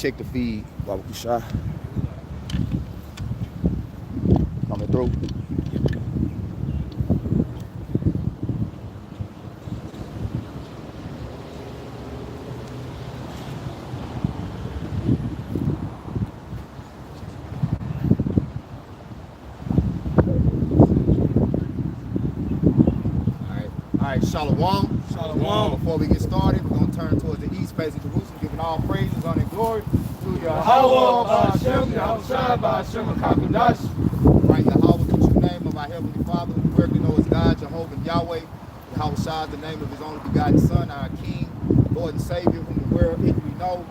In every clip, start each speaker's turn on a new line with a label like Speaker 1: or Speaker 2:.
Speaker 1: check the feed, Baba Kusha. Coming through. All right, Shalom.
Speaker 2: Shalom.
Speaker 1: Before we get started, we're going to turn towards the east, facing Jerusalem, giving all praises, honor, and glory to Yahweh,
Speaker 2: Hashem, Yahushua, Hashem, Kakadash.
Speaker 1: Right, Yahweh is the name of our Heavenly Father, who we working know is God, Jehovah, Yahweh. Yahweh Shah, the name of his only begotten Son, our King, Lord and Savior, whom the world we know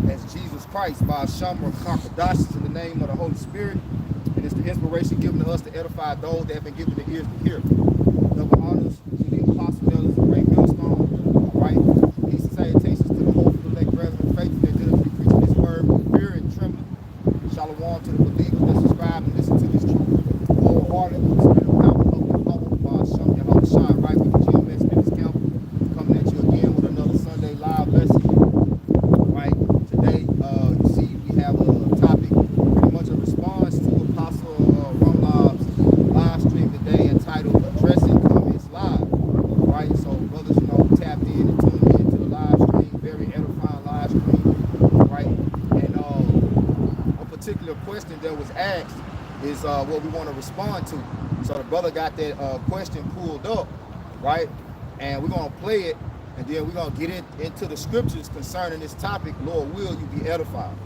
Speaker 1: as Jesus Christ, by Hashem, Kakadash, in the name of the Holy Spirit. And it's the inspiration given to us to edify those that have been given the ears to hear. Double honors to the apostle, elders, and great millstone. Right? Peace and salutations to the hopeful elect brethren, faithful and diligently preaching his word with fear and trembling. Shalom to the believers that subscribe and listen to this truth. Wholehearted, with the spirit of power, hope, and by Hashem, Yahweh Shai, right with the GMS Business Camp. Coming at you again with another Sunday live lesson. Right? Today, you see, we have a topic, pretty much a response to Apostle Rumlab's live stream today entitled Addressing Live, right? So brothers, tapped in and tuned in to the live stream, very edifying live stream, right? And a particular question that was asked is what we want to respond to. So the brother got that question pulled up, right? And we're gonna play it, and then we're gonna get into the scriptures concerning this topic. Lord, will you be edified?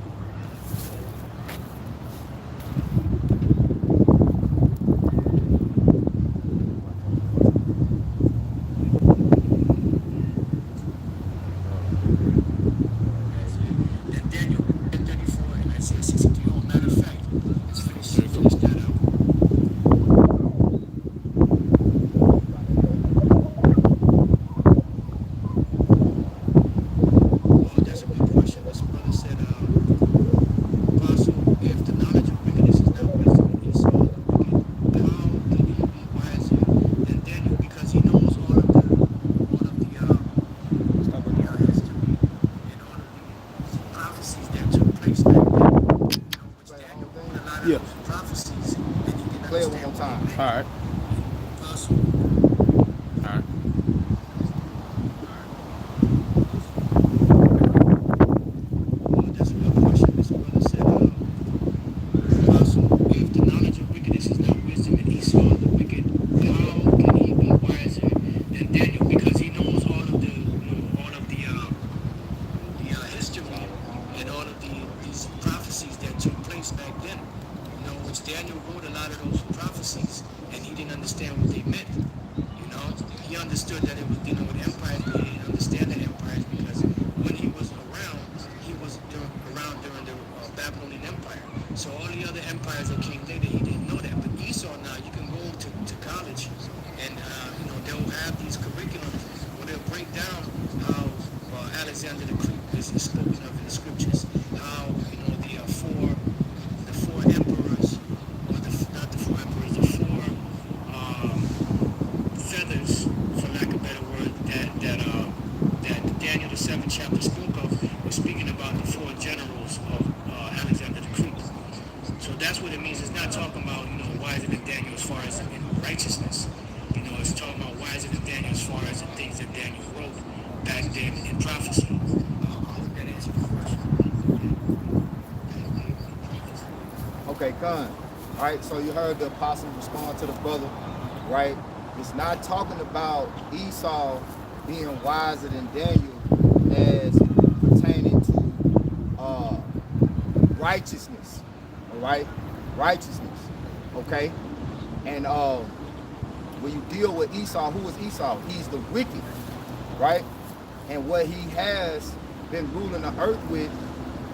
Speaker 1: Right, so you heard the apostle respond to the brother, right? It's not talking about Esau being wiser than Daniel as pertaining to righteousness, all right? Righteousness, okay? And when you deal with Esau, who is Esau? He's the wicked, right? And what he has been ruling the earth with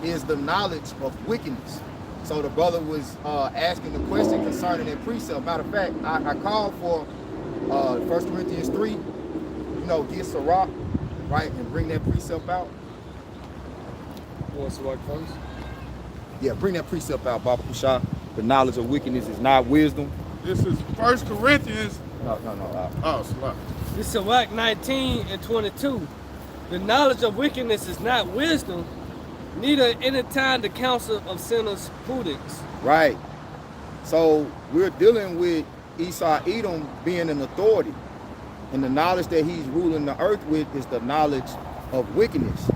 Speaker 1: is the knowledge of wickedness. So the brother was asking the question concerning that precept. Matter of fact, I called for 1 Corinthians 3, get Sirach, right, and bring that precept out.
Speaker 2: You want Sirach first?
Speaker 1: Yeah, bring that precept out, Baba Kusha. The knowledge of wickedness is not wisdom.
Speaker 2: This is 1 Corinthians.
Speaker 1: No.
Speaker 2: Sirach.
Speaker 3: This is Sirach 19 and 22. The knowledge of wickedness is not wisdom, Neither entertain the counsel of sinners' prudence.
Speaker 1: Right. So we're dealing with Esau Edom being an authority. And the knowledge that he's ruling the earth with is the knowledge of wickedness.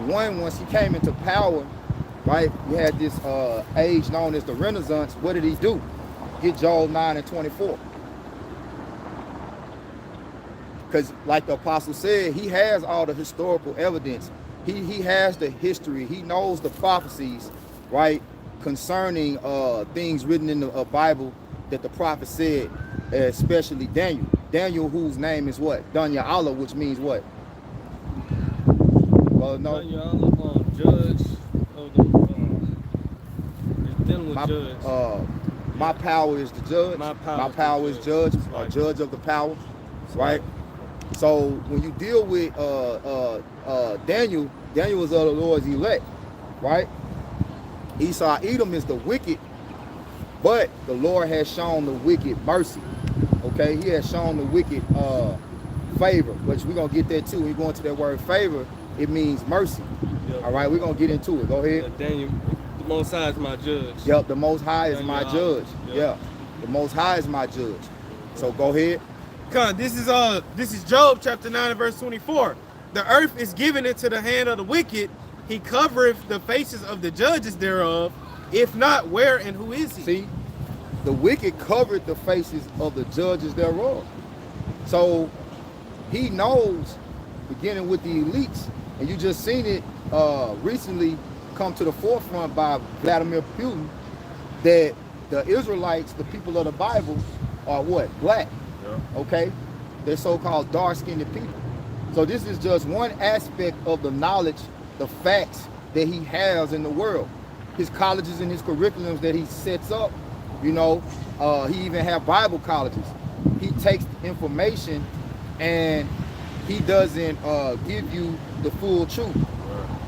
Speaker 1: Once he came into power, right, you had this age known as the Renaissance. What did he do? Get Joel 9 and 24. Because like the apostle said, he has all the historical evidence. He has the history. He knows the prophecies, right, concerning things written in the Bible that the prophet said, especially Daniel. Daniel, whose name is what? Danya Allah, which means what? Well, no.
Speaker 3: Danya Allah, judge of the dealing with judge.
Speaker 1: My power is the judge. My power is judge, or judge of the power, right? So when you deal with Daniel, Daniel is of the Lord's elect, right? Esau Edom is the wicked, but the Lord has shown the wicked mercy. Okay, he has shown the wicked favor, which we're gonna get that too. When you go into that word favor, it means mercy. Yep. All right, we're gonna get into it. Go ahead.
Speaker 3: Daniel, the Most High is my judge.
Speaker 1: Yep, the Most High is my judge. Yep. Yeah, the Most High is my judge. So go ahead.
Speaker 4: This is Job chapter 9 and verse 24. The earth is given into the hand of the wicked. He covereth the faces of the judges thereof. If not, where and who is he?
Speaker 1: See, the wicked covered the faces of the judges thereof. So he knows, beginning with the elites, and you just seen it recently come to the forefront by Vladimir Putin, that the Israelites, the people of the Bible, are what? Black. Yeah. Okay? They're so-called dark-skinned people. So this is just one aspect of the knowledge, the facts that he has in the world. His colleges and his curriculums that he sets up, you know, he even have Bible colleges. He takes information and he doesn't give you the full truth.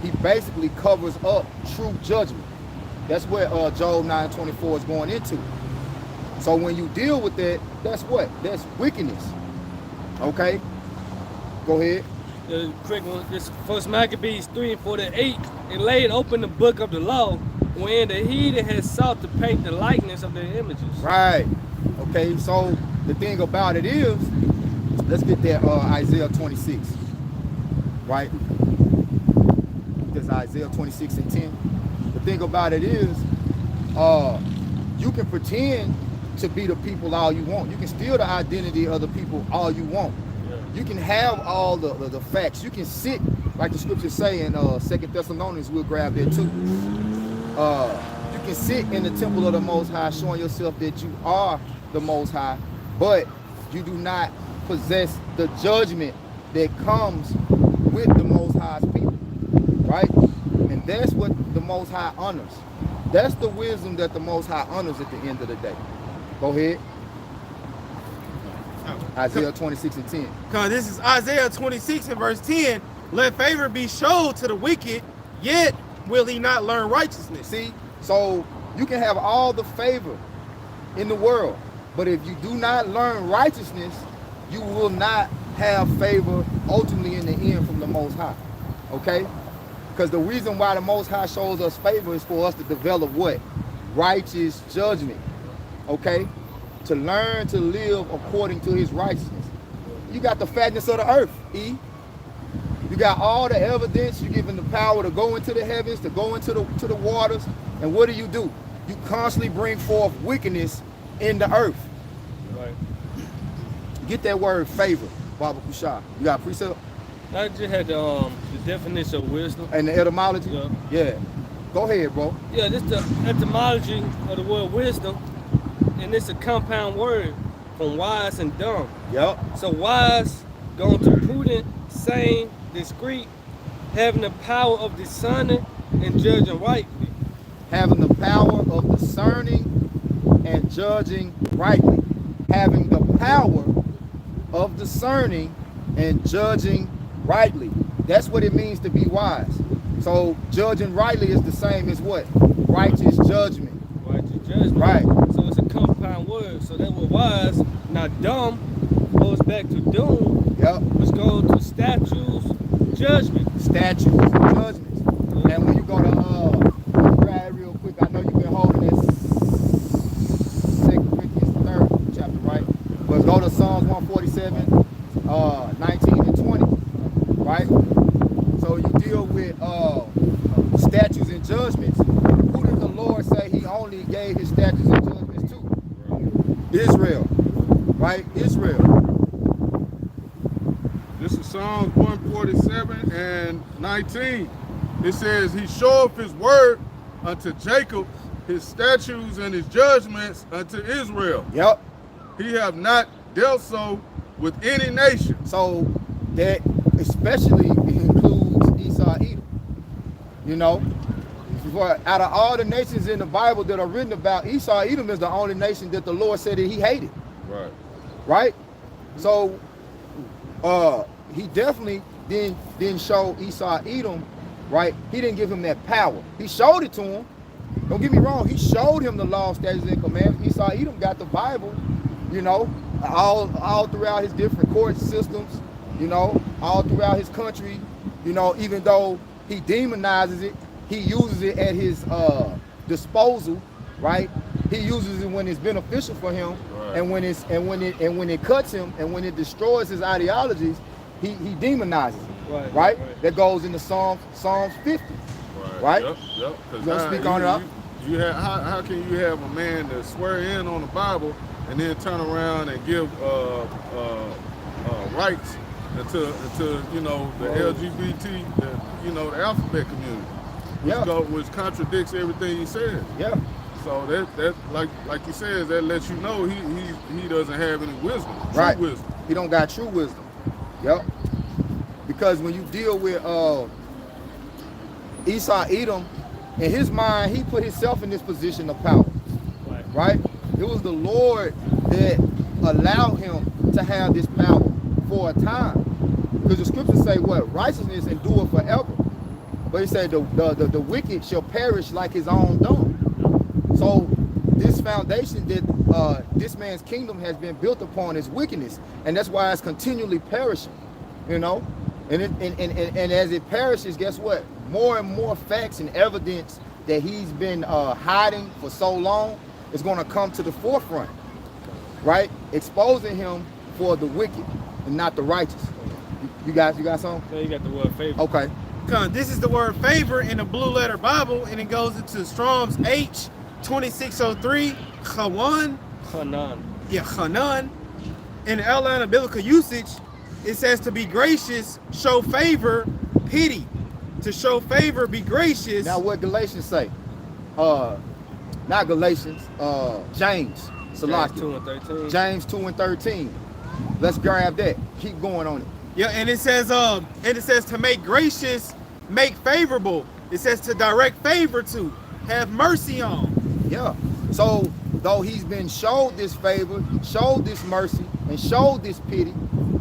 Speaker 1: He basically covers up true judgment. That's what Job 9:24 is going into. So when you deal with that, that's what? That's wickedness. Okay? Go ahead.
Speaker 3: The quick one, this First Maccabees 3 and 48, and laid open the book of the law, wherein the heathen has sought to paint the likeness of their images.
Speaker 1: Right. Okay, so the thing about it is, let's get that Isaiah 26. Right? Because Isaiah 26 and 10. The thing about it is, you can pretend to be the people all you want. You can steal the identity of the people all you want. Yeah. You can have all the facts. You can sit, like the scriptures say in 2 Thessalonians, we'll grab that too. You can sit in the temple of the Most High, showing yourself that you are the Most High, but you do not possess the judgment that comes with the Most High's people, right? And that's what the Most High honors. That's the wisdom that the Most High honors at the end of the day. Go ahead. Isaiah 26 and 10.
Speaker 4: Because this is Isaiah 26 and verse 10. Let favor be showed to the wicked, yet will he not learn righteousness.
Speaker 1: See, so you can have all the favor in the world, but if you do not learn righteousness, you will not have favor ultimately in the end from the Most High. Okay? Because the reason why the Most High shows us favor is for us to develop what? Righteous judgment. Okay? To learn to live according to his righteousness. You got the fatness of the earth, E. You got all the evidence. You're given the power to go into the heavens, to go into the waters. And what do? You constantly bring forth wickedness in the earth.
Speaker 3: Right.
Speaker 1: Get that word favor, Baba Kushah. You got a precept?
Speaker 3: I just had the definition of wisdom.
Speaker 1: And the etymology?
Speaker 3: Yeah.
Speaker 1: Yeah. Go ahead, bro.
Speaker 3: Yeah, this is the etymology of the word wisdom. And it's a compound word from wise and dumb.
Speaker 1: Yep.
Speaker 3: So wise, going to prudent, sane, discreet, having the power of discerning and judging rightly.
Speaker 1: Having the power of discerning and judging rightly. Having the power of discerning and judging rightly. That's what it means to be wise. So judging rightly is the same as what? Righteous judgment.
Speaker 3: Righteous judgment.
Speaker 1: Right.
Speaker 3: So it's a compound word. So that word wise, now dumb, goes back to doom,
Speaker 1: yep,
Speaker 3: which goes to statutes, judgment.
Speaker 1: Statutes, judgments. And when you go to grab real quick, I know you've been holding this 2 Corinthians 3rd chapter, right? But go to Psalms 147, 19 and 20, right? So you deal with statutes and judgments. Who did the Lord say he only gave his statutes and judgments to? Israel, right? Israel.
Speaker 2: This is Psalms 147 and 19. It says, he showeth his word unto Jacob, his statutes and his judgments unto Israel.
Speaker 1: Yep.
Speaker 2: He have not dealt so with any nation.
Speaker 1: So that especially includes Esau, Edom. You know, out of all the nations in the Bible that are written about, Esau, Edom is the only nation that the Lord said that he hated.
Speaker 2: Right.
Speaker 1: Right? So he definitely didn't show Esau, Edom, right? He didn't give him that power. He showed it to him. Don't get me wrong, he showed him the law, statutes, and commandments. Esau, Edom got the Bible, you know, all throughout his different court systems, you know, all throughout his country, you know, even though he demonizes it, he uses it at his disposal, right? He uses it when it's beneficial for him, right. and when it cuts him, and when it destroys his ideologies, he demonizes it, right? That goes into Psalms 50, right?
Speaker 2: Yep.
Speaker 1: You gonna speak on it up?
Speaker 2: How can you have a man that swear in on the Bible and then turn around and give rights to you know the LGBT, you know, the alphabet community, which contradicts everything he says.
Speaker 1: Yeah.
Speaker 2: So that like he says, that lets you know he doesn't have any wisdom,
Speaker 1: true
Speaker 2: wisdom.
Speaker 1: He don't got true wisdom. Yep. Because when you deal with Esau, Edom, in his mind, he put himself in this position of power. Right? It was the Lord that allowed him to have this power for a time. Because the scriptures say what? Righteousness endureth forever. But he said the wicked shall perish like his own dung. So this foundation that this man's kingdom has been built upon is wickedness. And that's why it's continually perishing. You know? And as it perishes, guess what? More and more facts and evidence that he's been hiding for so long is going to come to the forefront, right? Exposing him for the wicked and not the righteous. You got something?
Speaker 3: Yeah, you got the word favor.
Speaker 1: Okay.
Speaker 4: This is the word favor in the Blue Letter Bible, and it goes into Strong's H 2603, Chawan.
Speaker 3: Hanan.
Speaker 4: Yeah, Hanan. In the outline of biblical usage, it says to be gracious, show favor, pity. To show favor, be gracious.
Speaker 1: Now what Galatians say? Not Galatians, James.
Speaker 3: James 2 and 13.
Speaker 1: James 2 and 13. Let's grab that. Keep going on it.
Speaker 4: Yeah, and it says to make gracious, make favorable. It says to direct favor to, have mercy on.
Speaker 1: Yeah. So though he's been showed this favor, showed this mercy, and showed this pity,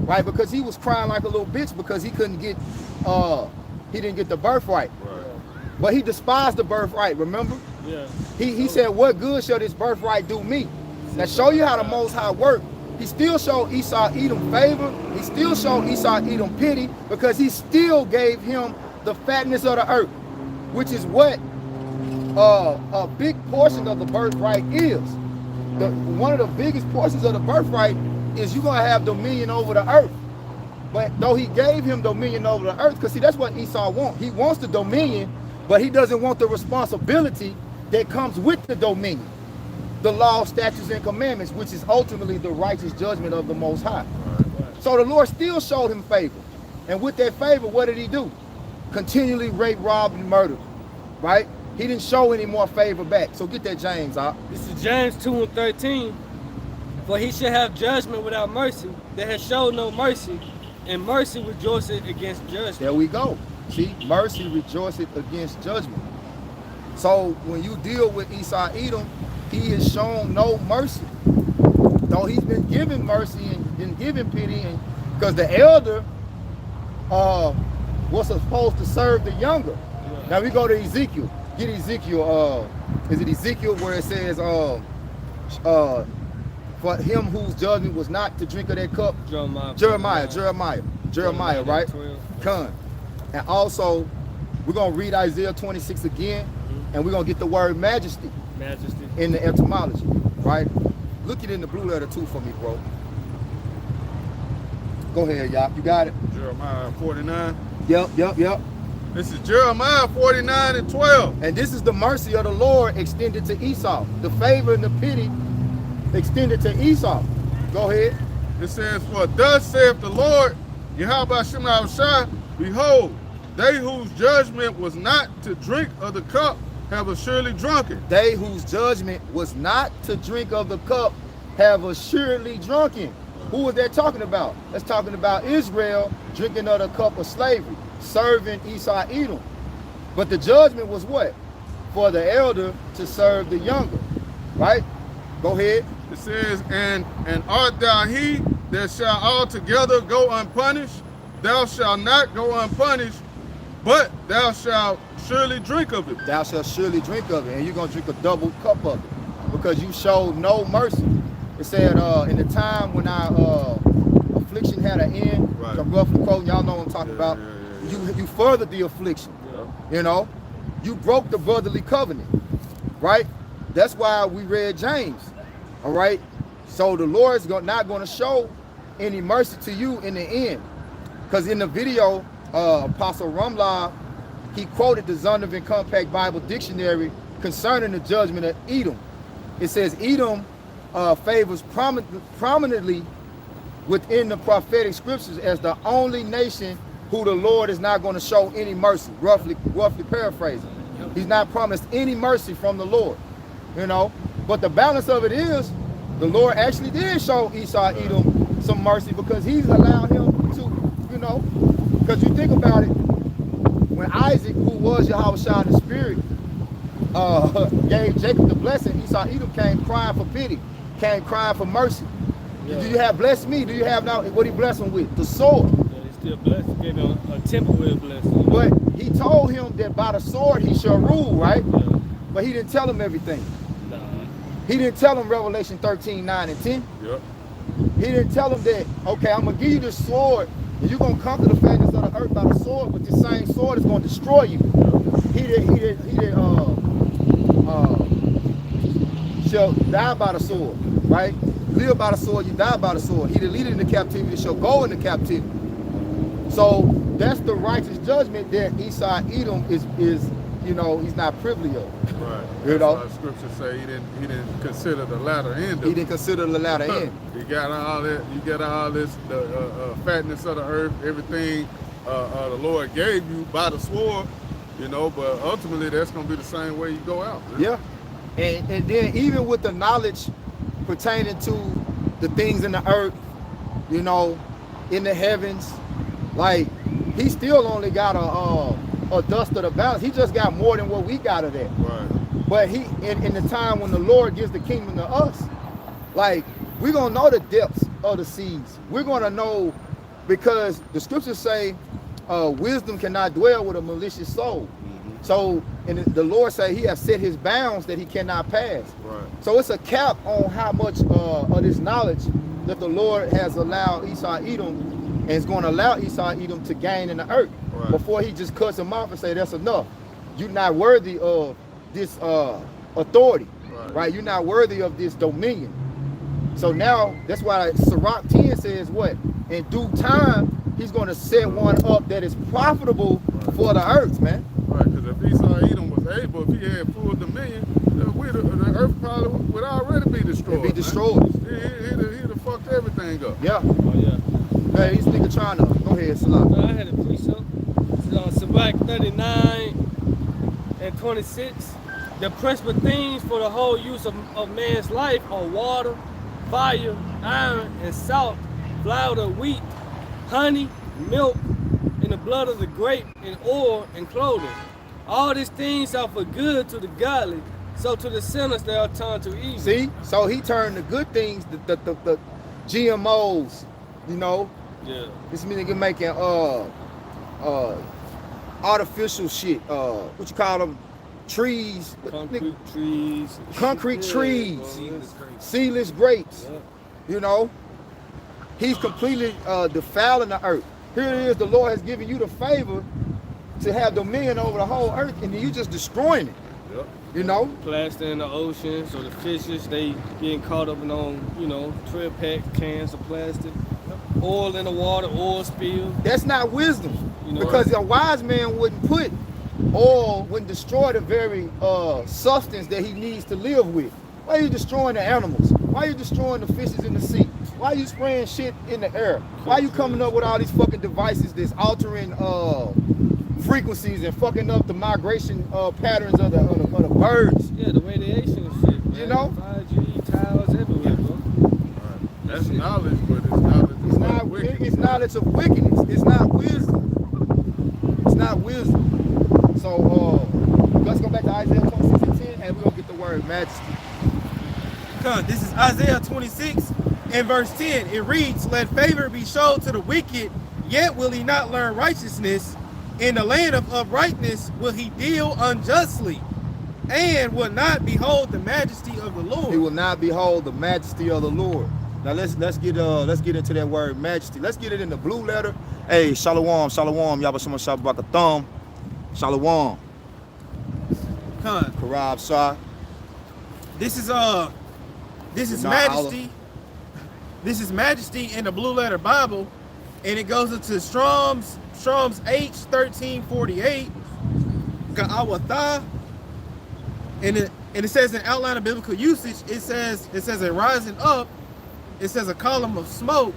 Speaker 1: right? Because he was crying like a little bitch because he couldn't get he didn't get the birthright.
Speaker 2: Right.
Speaker 1: But he despised the birthright, remember?
Speaker 3: Yeah.
Speaker 1: He said, what good shall this birthright do me? Now show you how the Most High worked. He still showed Esau Edom favor. He still showed Esau Edom pity because he still gave him the fatness of the earth, which is what a big portion of the birthright is. One of the biggest portions of the birthright is you're going to have dominion over the earth. But though he gave him dominion over the earth, because see, that's what Esau wants. He wants the dominion, but he doesn't want the responsibility that comes with the dominion. The law, statutes, and commandments, which is ultimately the righteous judgment of the Most High. So the Lord still showed him favor. And with that favor, what did he do? Continually rape, rob, and murder. Right? He didn't show any more favor back. So get that James out.
Speaker 3: This is James 2 and 13. For he shall have judgment without mercy, that has showed no mercy, and mercy rejoiceth against judgment.
Speaker 1: There we go. See, mercy rejoiceth against judgment. So when you deal with Esau Edom, he has shown no mercy. Though he's been given mercy and been given pity, and because the elder was supposed to serve the younger. Yeah. Now we go to Ezekiel. Get Ezekiel. Is it Ezekiel where it says, for him whose judgment was not to drink of that cup? Jeremiah, right? Con. And also We're going to read Isaiah 26 again, and we're going to get the word majesty
Speaker 3: Majesty.
Speaker 1: in the etymology, right? Look it in the blue letter too for me, bro. Go ahead, y'all. You got it?
Speaker 2: Jeremiah 49.
Speaker 1: Yep.
Speaker 2: This is Jeremiah 49 and 12.
Speaker 1: And this is the mercy of the Lord extended to Esau. The favor and the pity extended to Esau. Go ahead.
Speaker 2: It says, for thus saith the Lord, Yahweh Shem Shai, behold, they whose judgment was not to drink of the cup have assuredly drunken.
Speaker 1: They whose judgment was not to drink of the cup have assuredly drunken. Who was that talking about? That's talking about Israel drinking of the cup of slavery, serving Esau Edom. But the judgment was what? For the elder to serve the younger, right? Go ahead.
Speaker 2: It says, and art thou he that shall altogether go unpunished? Thou shalt not go unpunished, but thou shalt surely drink of it.
Speaker 1: Thou shalt surely drink of it, and you're going to drink a double cup of it, because you showed no mercy. It said, in the time when our affliction had an end,
Speaker 2: Right.
Speaker 1: I'm roughly quoting, y'all know what I'm talking about. You furthered the affliction, you know. You broke the brotherly covenant, right? That's why we read James, all right? So the Lord's not going to show any mercy to you in the end. Because in the video, Apostle Rumlaw, he quoted the Zondervan Compact Bible Dictionary concerning the judgment of Edom. It says Edom favors prominently within the prophetic scriptures as the only nation who the Lord is not going to show any mercy, roughly paraphrasing. He's not promised any mercy from the Lord, you know. But the balance of it is, the Lord actually did show Esau Edom some mercy, because he's allowed him to, you know, because you think about it, when Isaac, who was Yahweh in the spirit, gave Jacob the blessing, Esau Edom came crying for pity, came crying for mercy.
Speaker 3: Yeah.
Speaker 1: Do you have blessed me? Do you have now what he blessed him with? The sword.
Speaker 3: Yeah, he's still blessed. He gave him a temporary blessing.
Speaker 1: But he told him that by the sword he shall rule, right?
Speaker 3: Yeah.
Speaker 1: But he didn't tell him everything.
Speaker 3: Nah.
Speaker 1: He didn't tell him Revelation 13, 9, and 10.
Speaker 2: Yep.
Speaker 1: He didn't tell him that, okay, I'm going to give you this sword, and you're going to conquer the fatness of the earth by the sword, but this same sword is going to destroy you. Shall die by the sword, right? Live by the sword, you die by the sword. He that leadeth into captivity shall go into captivity. So that's the righteous judgment that Esau Edom is, you know, he's not privy of.
Speaker 2: Right.
Speaker 1: You
Speaker 2: That's
Speaker 1: know?
Speaker 2: why the scripture say he didn't consider the latter end.
Speaker 1: He didn't consider the latter end.
Speaker 2: You got all that. You got all this, the fatness of the earth, everything the Lord gave you by the sword. You know, but ultimately that's gonna be the same way you go out. Man.
Speaker 1: Yeah. And then even with the knowledge pertaining to the things in the earth, you know, in the heavens, like he still only got a dust of the balance. He just got more than what we got of that.
Speaker 2: Right.
Speaker 1: But he in the time when the Lord gives the kingdom to us, like we're gonna know the depths of the seas. We're gonna know, because the scriptures say wisdom cannot dwell with a malicious soul. So, and the Lord say he has set his bounds that he cannot pass.
Speaker 2: Right.
Speaker 1: So it's a cap on how much of this knowledge that the Lord has allowed Esau Edom, and is going to allow Esau Edom to gain in the earth.
Speaker 2: Right.
Speaker 1: Before he just cuts him off and say that's enough. You're not worthy of this authority, right? You're not worthy of this dominion. So now that's why Sirach 10 says what? In due time, he's going to set one up that is profitable for the earth, man.
Speaker 2: Right, because if Esau Edom was able, if he had full dominion, the earth probably would already be destroyed.
Speaker 1: It'd be destroyed.
Speaker 2: He'd have fucked everything up.
Speaker 1: Yeah.
Speaker 3: Oh, yeah.
Speaker 1: Man, these niggas trying to go ahead, Salah.
Speaker 3: I had a precept. This is on Sirach 39 and 26. The principal things for the whole use of man's life are water, fire, iron, and salt, flour of wheat, honey, milk, and the blood of the grape, and oil, and clothing. All these things are for good to the godly, so to the sinners they are turned to evil.
Speaker 1: See? So he turned the good things, the GMOs, you know.
Speaker 3: Yeah.
Speaker 1: This nigga making artificial shit. What you call them? Trees.
Speaker 3: Concrete trees.
Speaker 1: Concrete trees.
Speaker 3: Seedless grapes.
Speaker 1: Seedless grapes.
Speaker 3: Yeah.
Speaker 1: You know. He's completely defiling the earth. Here it is, the Lord has given you the favor to have dominion over the whole earth, and then you just destroying it.
Speaker 2: Yep.
Speaker 1: You know?
Speaker 3: Plastic in the ocean, so the fishes, they getting caught up in on, you know, 12-pack cans of plastic. Oil in the water, oil spill.
Speaker 1: That's not wisdom.
Speaker 3: You know,
Speaker 1: Because a wise man wouldn't put oil, wouldn't destroy the very substance that he needs to live with. Why are you destroying the animals? Why are you destroying the fishes in the sea? Why are you spraying shit in the air? Why are you coming up with all these fucking devices that's altering frequencies and fucking up the migration patterns of the birds?
Speaker 3: Yeah, the radiation and shit. Man.
Speaker 1: You know?
Speaker 3: 5G towers everywhere, bro.
Speaker 2: Right. That's knowledge, but it's knowledge.
Speaker 1: It's knowledge of wickedness. It's not wisdom. It's not wisdom. So let's go back to Isaiah 26:10, and we're gonna get the word majesty.
Speaker 4: This is Isaiah 26 and verse 10. It reads, "Let favor be shown to the wicked, yet will he not learn righteousness. In the land of uprightness will he deal unjustly, and will not behold the majesty of the Lord."
Speaker 1: He will not behold the majesty of the Lord. Now let's get into that word majesty. Let's get it in the blue letter. Hey, shalom, shalom, Yabba Shema Shabbat Thumb. Shalom. Karab Shah.
Speaker 4: This is
Speaker 1: Not
Speaker 4: majesty. This is majesty in the blue letter Bible, and it goes into Strong's H 1348. Ka'awatha. And it says in outline of biblical usage, it says a rising up. It says a column of smoke.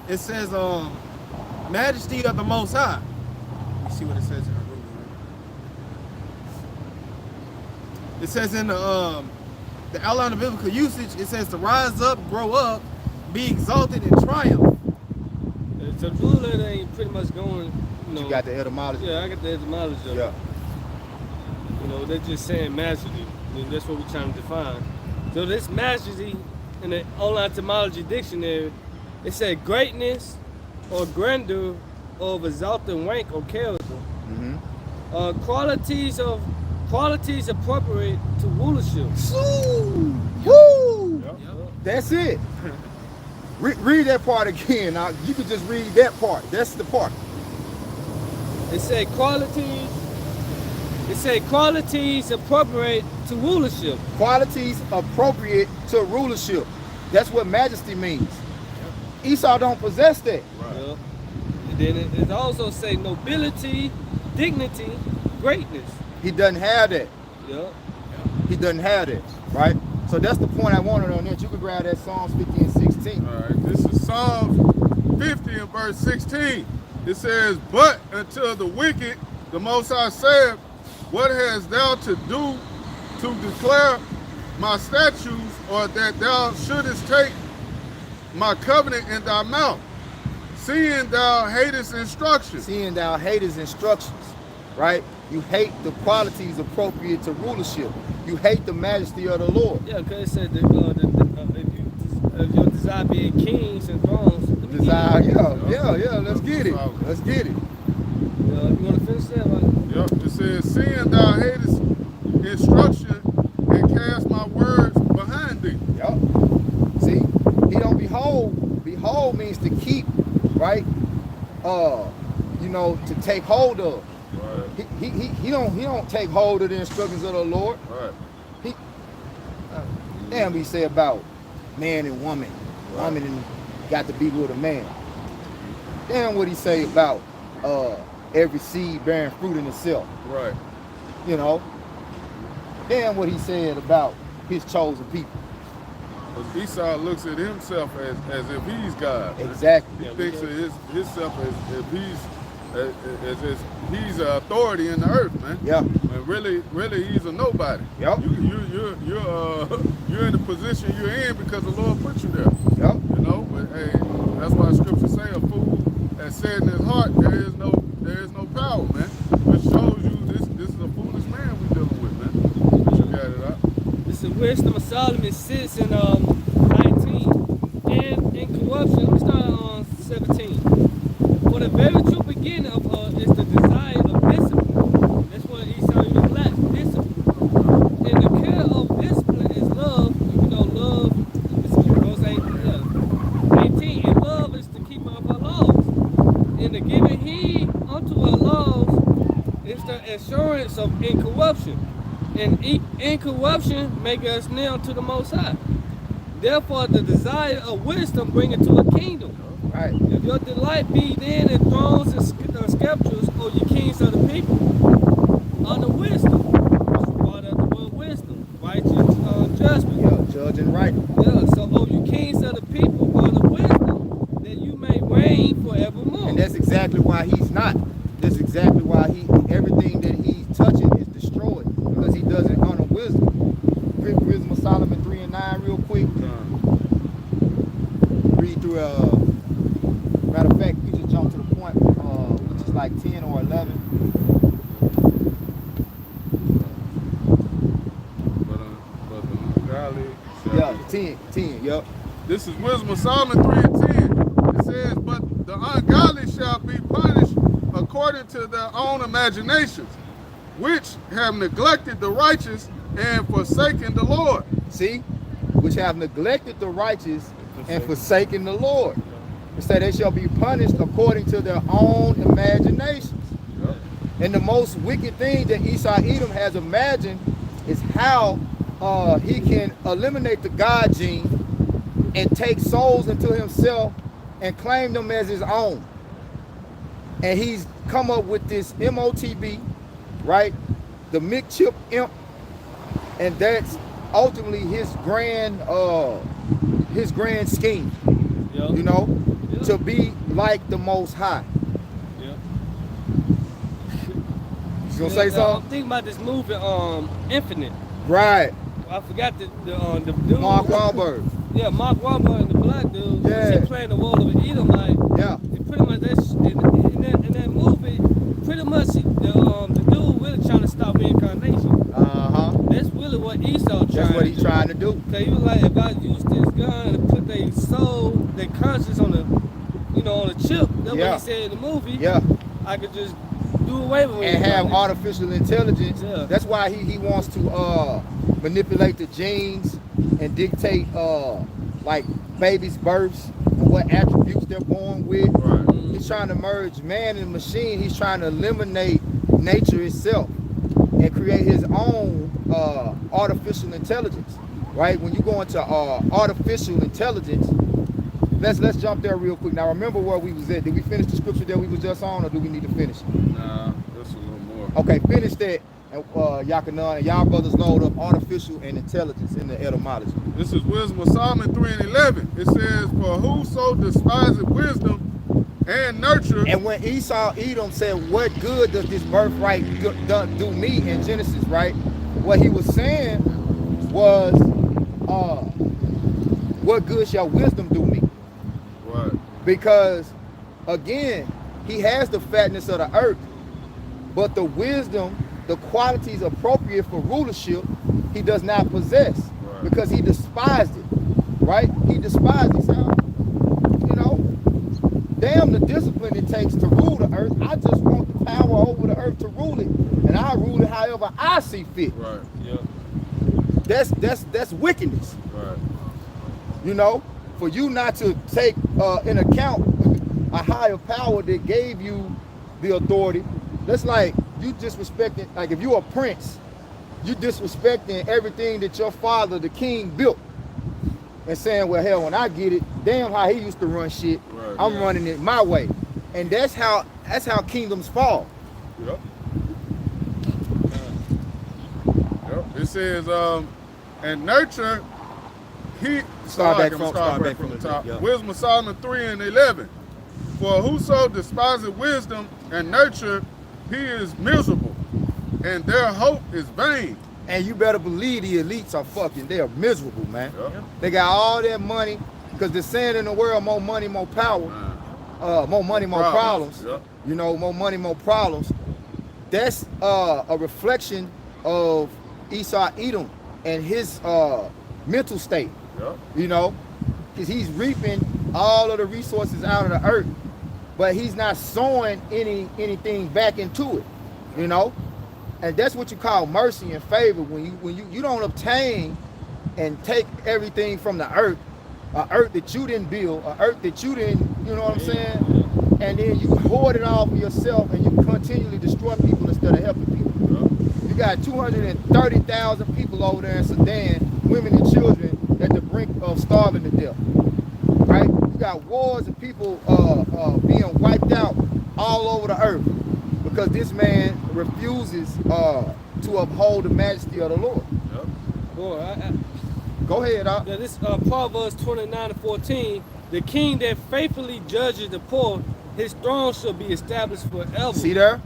Speaker 4: It says majesty of the Most High. Let me see what it says in the room. It says in the outline of biblical usage, it says to rise up, grow up, be exalted and triumph.
Speaker 3: So the blue letter ain't pretty much going, you know.
Speaker 1: You got the etymology?
Speaker 3: Yeah, I got the etymology of it. You know, they're just saying majesty. I mean, that's what we're trying to define. So this majesty in the online etymology dictionary, it said greatness or grandeur of exalted rank or character.
Speaker 1: Mm-hmm.
Speaker 3: Qualities appropriate to rulership.
Speaker 1: Woo!
Speaker 2: Yep.
Speaker 1: That's it. Read that part again. Now you can just read that part. That's the part.
Speaker 3: It said qualities. It said qualities appropriate to rulership.
Speaker 1: Qualities appropriate to rulership. That's what majesty means. Esau don't possess that.
Speaker 2: Right.
Speaker 3: Yeah. And then it also say nobility, dignity, greatness.
Speaker 1: He doesn't have that.
Speaker 3: Yeah.
Speaker 1: He doesn't have that. Right? So that's the point I wanted on that. You can grab that Psalms 50 and 16.
Speaker 2: All right, this is Psalms 50 and verse 16. It says, "But unto the wicked, the Most High said, what hast thou to do to declare my statutes, or that thou shouldest take my covenant in thy mouth, seeing thou hatest instruction?"
Speaker 1: Seeing thou hatest instructions. Right? You hate the qualities appropriate to rulership. You hate the majesty of the Lord.
Speaker 3: Yeah, because it said that if you desire being kings and thrones,
Speaker 1: Desire, yeah, let's get it. Let's get it.
Speaker 3: You want to finish that? Like,
Speaker 2: Yep, it says, "Seeing thou hatest instruction, and cast my words behind thee."
Speaker 1: Yep. See, he don't behold. Behold means to keep, right? You know, to take hold of.
Speaker 2: Right.
Speaker 1: He don't take hold of the instructions of the Lord.
Speaker 2: Right.
Speaker 1: Damn, he say about man and woman. Woman and got to be with a man. Damn, what he say about every seed bearing fruit in itself.
Speaker 2: Right.
Speaker 1: You know. Damn, what he said about his chosen people.
Speaker 2: Because Esau looks at himself as if he's God.
Speaker 1: Exactly.
Speaker 2: He thinks of himself as if he's an authority in the earth, man.
Speaker 1: Yeah.
Speaker 2: And really, he's a nobody.
Speaker 1: Yep.
Speaker 2: You're in the position you're in because the Lord put you there.
Speaker 1: Yep.
Speaker 2: You know, but hey, that's why Scripture say a fool has said in his heart there is no power, man. Which shows you this is a foolish man we're dealing with, man. But you got it out.
Speaker 3: this is wisdom of Solomon 6 and 19. And in corruption, let me start on 17. For the very true beginning of is the desire of discipline. That's what Esau even lacks, discipline. And the care of discipline is love. You know, love is verse 18. And love is to keep up our laws. And the giving heed unto our laws is assurance of incorruption, and incorruption make us near to the Most High. Therefore, the desire of wisdom bringeth to a kingdom.
Speaker 1: Right.
Speaker 3: If your delight be then in thrones and scepters, or ye kings of the people, under wisdom, which is brought out the word wisdom, righteous judgment.
Speaker 1: Yeah, judge and right.
Speaker 3: Yeah, so oh, you kings of the people are the wisdom that you may reign forevermore.
Speaker 1: And that's exactly why he's not. That's exactly why everything that he's touching is destroyed, because he doesn't honor wisdom. Wisdom of Solomon 3 and 9 real quick. Read through matter of fact, you just jump to the point, which is like 10 or 11. Yeah, 10, yep.
Speaker 2: This is Wisdom of Solomon 3 and 10. It says, but the ungodly shall be punished according to their own imaginations, which have neglected the righteous and forsaken the Lord.
Speaker 1: See? Which have neglected the righteous and forsaken the Lord. It said they shall be punished according to their own imaginations.
Speaker 2: Yep.
Speaker 1: And the most wicked thing that Esau Edom has imagined is how he can eliminate the God gene and take souls into himself and claim them as his own. And he's come up with this MOTB, right? The McChip imp, and that's ultimately his grand scheme.
Speaker 3: Yep.
Speaker 1: You know,
Speaker 3: Yep.
Speaker 1: to be like the Most High.
Speaker 3: Yep.
Speaker 1: You gonna say
Speaker 3: I'm
Speaker 1: something?
Speaker 3: thinking about this movie, Infinite.
Speaker 1: Right.
Speaker 3: I forgot the dude.
Speaker 1: Mark Wahlberg.
Speaker 3: Yeah, Mark Wahlberg and the black dude.
Speaker 1: Yeah.
Speaker 3: He playing the role of an Edomite.
Speaker 1: Yeah.
Speaker 3: He pretty much in that movie, pretty much the dude really trying to stop reincarnation. That's really what Esau trying.
Speaker 1: That's what
Speaker 3: to
Speaker 1: he's
Speaker 3: do.
Speaker 1: trying to do.
Speaker 3: Cause he was like, if I use this gun and put their soul, their conscience on on a chip, that's
Speaker 1: Yeah.
Speaker 3: what he said in the movie.
Speaker 1: Yeah.
Speaker 3: I could just do away with
Speaker 1: And have
Speaker 3: reincarnation.
Speaker 1: artificial intelligence.
Speaker 3: Yeah.
Speaker 1: That's why he wants to manipulate the genes and dictate like babies' births and what attributes they're born with.
Speaker 2: Right.
Speaker 1: He's trying to merge man and machine. He's trying to eliminate nature itself and create his own artificial intelligence. Right? When you go into artificial intelligence, let's jump there real quick. Now remember where we was at. Did we finish the scripture that we was just on, or do we need to finish it?
Speaker 2: Nah, that's a little more.
Speaker 1: Okay, finish that, and Yakanan, and y'all brothers load up artificial and intelligence in the etymology.
Speaker 2: This is Wisdom of Solomon 3 and 11. It says, for whoso despiseth wisdom and nurture.
Speaker 1: And when Esau Edom said, what good does this birthright do me in Genesis, right? What he was saying was, what good shall wisdom do me?
Speaker 2: Right.
Speaker 1: Because, again, he has the fatness of the earth, but the wisdom, the qualities appropriate for rulership, he does not possess.
Speaker 2: Right.
Speaker 1: Because he despised it, right? He despised it. He said, damn the discipline it takes to rule the earth. I just want the power over the earth to rule it, and I rule it however I see fit.
Speaker 2: Right.
Speaker 3: Yeah.
Speaker 1: That's wickedness.
Speaker 2: Right.
Speaker 1: You know, for you not to take in account a higher power that gave you the authority. That's like you disrespecting, like if you're a prince, you disrespecting everything that your father, the king, built. And saying, well, hell, when I get it, damn how he used to run shit.
Speaker 2: Right,
Speaker 1: I'm
Speaker 2: yeah.
Speaker 1: running it my way. And that's how kingdoms fall.
Speaker 2: Yep. Yep. It says, and nurture,
Speaker 1: Start back
Speaker 2: from
Speaker 1: from
Speaker 2: the
Speaker 1: the
Speaker 2: top.
Speaker 1: yeah.
Speaker 2: Wisdom of Solomon 3 and 11. For whoso despiseth wisdom and nurture, he is miserable, and their hope is vain.
Speaker 1: And you better believe the elites are they're miserable, man.
Speaker 2: Yep.
Speaker 1: They got all that money, because they're saying in the world, more money, more power. More money, more problems.
Speaker 2: Yep.
Speaker 1: You know, more money, more problems. That's a reflection of Esau Edom and his mental state.
Speaker 2: Yep.
Speaker 1: You know, because he's reaping all of the resources out of the earth, but he's not sowing anything back into it. You know, and that's what you call mercy and favor, when you don't obtain and take everything from the earth, a earth that you didn't build, a earth that you didn't, you know what I'm saying? And then you hoard it all for yourself, and you continually destroy people instead of helping people. You got 230,000 people over there in Sudan, women and children at the brink of starving to death. Right? You got wars and people being wiped out all over the earth because this man refuses to uphold the majesty of the Lord.
Speaker 2: Yep.
Speaker 3: Boy,
Speaker 1: Go ahead,
Speaker 3: yeah, this Proverbs 29:14. The king that faithfully judges the poor, his throne shall be established forever.
Speaker 1: See there?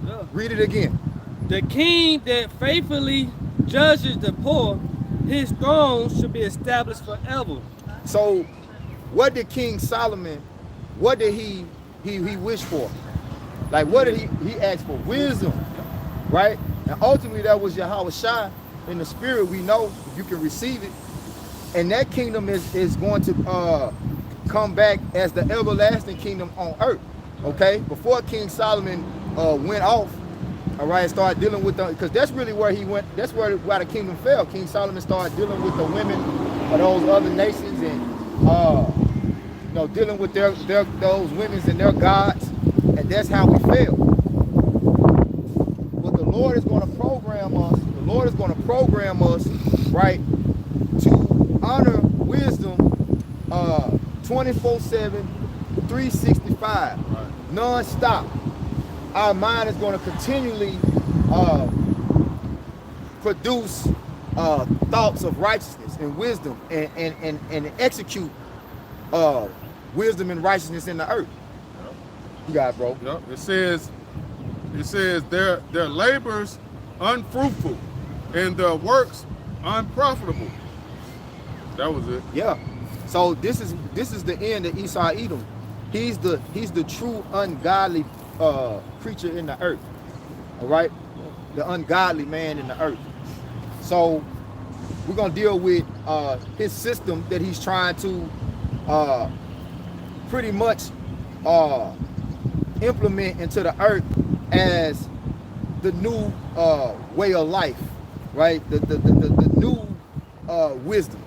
Speaker 3: Yeah.
Speaker 1: Read it again.
Speaker 3: The king that faithfully judges the poor, his throne should be established forever.
Speaker 1: So, what did King Solomon? What did he wish for? Like, what did he ask for? Wisdom, right? And ultimately, that was Yahweh Shai in the spirit. We know if you can receive it, and that kingdom is going to come back as the everlasting kingdom on earth. Okay, before King Solomon went off, all right, started dealing with them, because that's really where he went. That's why the kingdom fell. King Solomon started dealing with the women of those other nations, and dealing with those women and their gods, and that's how we fell. But the Lord is going to program us. The Lord is going to program us, right, to honor wisdom, 24/7, 365, non-stop. Our mind is going to continually produce thoughts of righteousness and wisdom and execute wisdom and righteousness in the earth.
Speaker 2: Yep.
Speaker 1: You got it, bro.
Speaker 2: Yep. It says their labors unfruitful and their works unprofitable. That was it.
Speaker 1: Yeah. So this is the end of Esau Edom. He's the true ungodly creature in the earth. All right, the ungodly man in the earth. So we're gonna deal with his system that he's trying to pretty much implement into the earth as the new way of life, right? The new wisdom,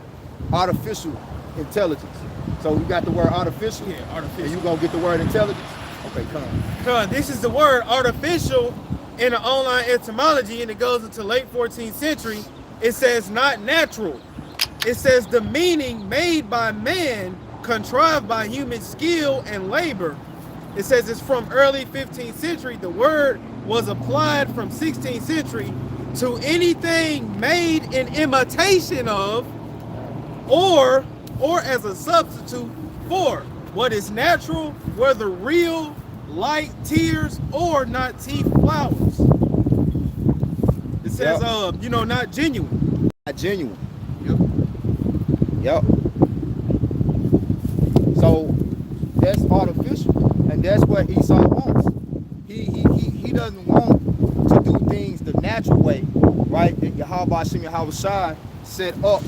Speaker 1: artificial intelligence. So we got the word artificial,
Speaker 4: Yeah, artificial.
Speaker 1: and you gonna get the word intelligence. Okay, come.
Speaker 4: This is the word artificial in the online etymology, and it goes into late 14th century. It says not natural. It says the meaning made by man, contrived by human skill and labor. It says it's from early 15th century. The word was applied from 16th century to anything made in imitation of or as a substitute for what is natural, whether real, like tears, or not teeth flowers. It says, not genuine.
Speaker 1: Not genuine.
Speaker 2: Yep.
Speaker 1: Yep. So that's artificial, and that's what Esau wants. He doesn't want to do things the natural way, right? That Yahweh Shem Yahweh Shai set up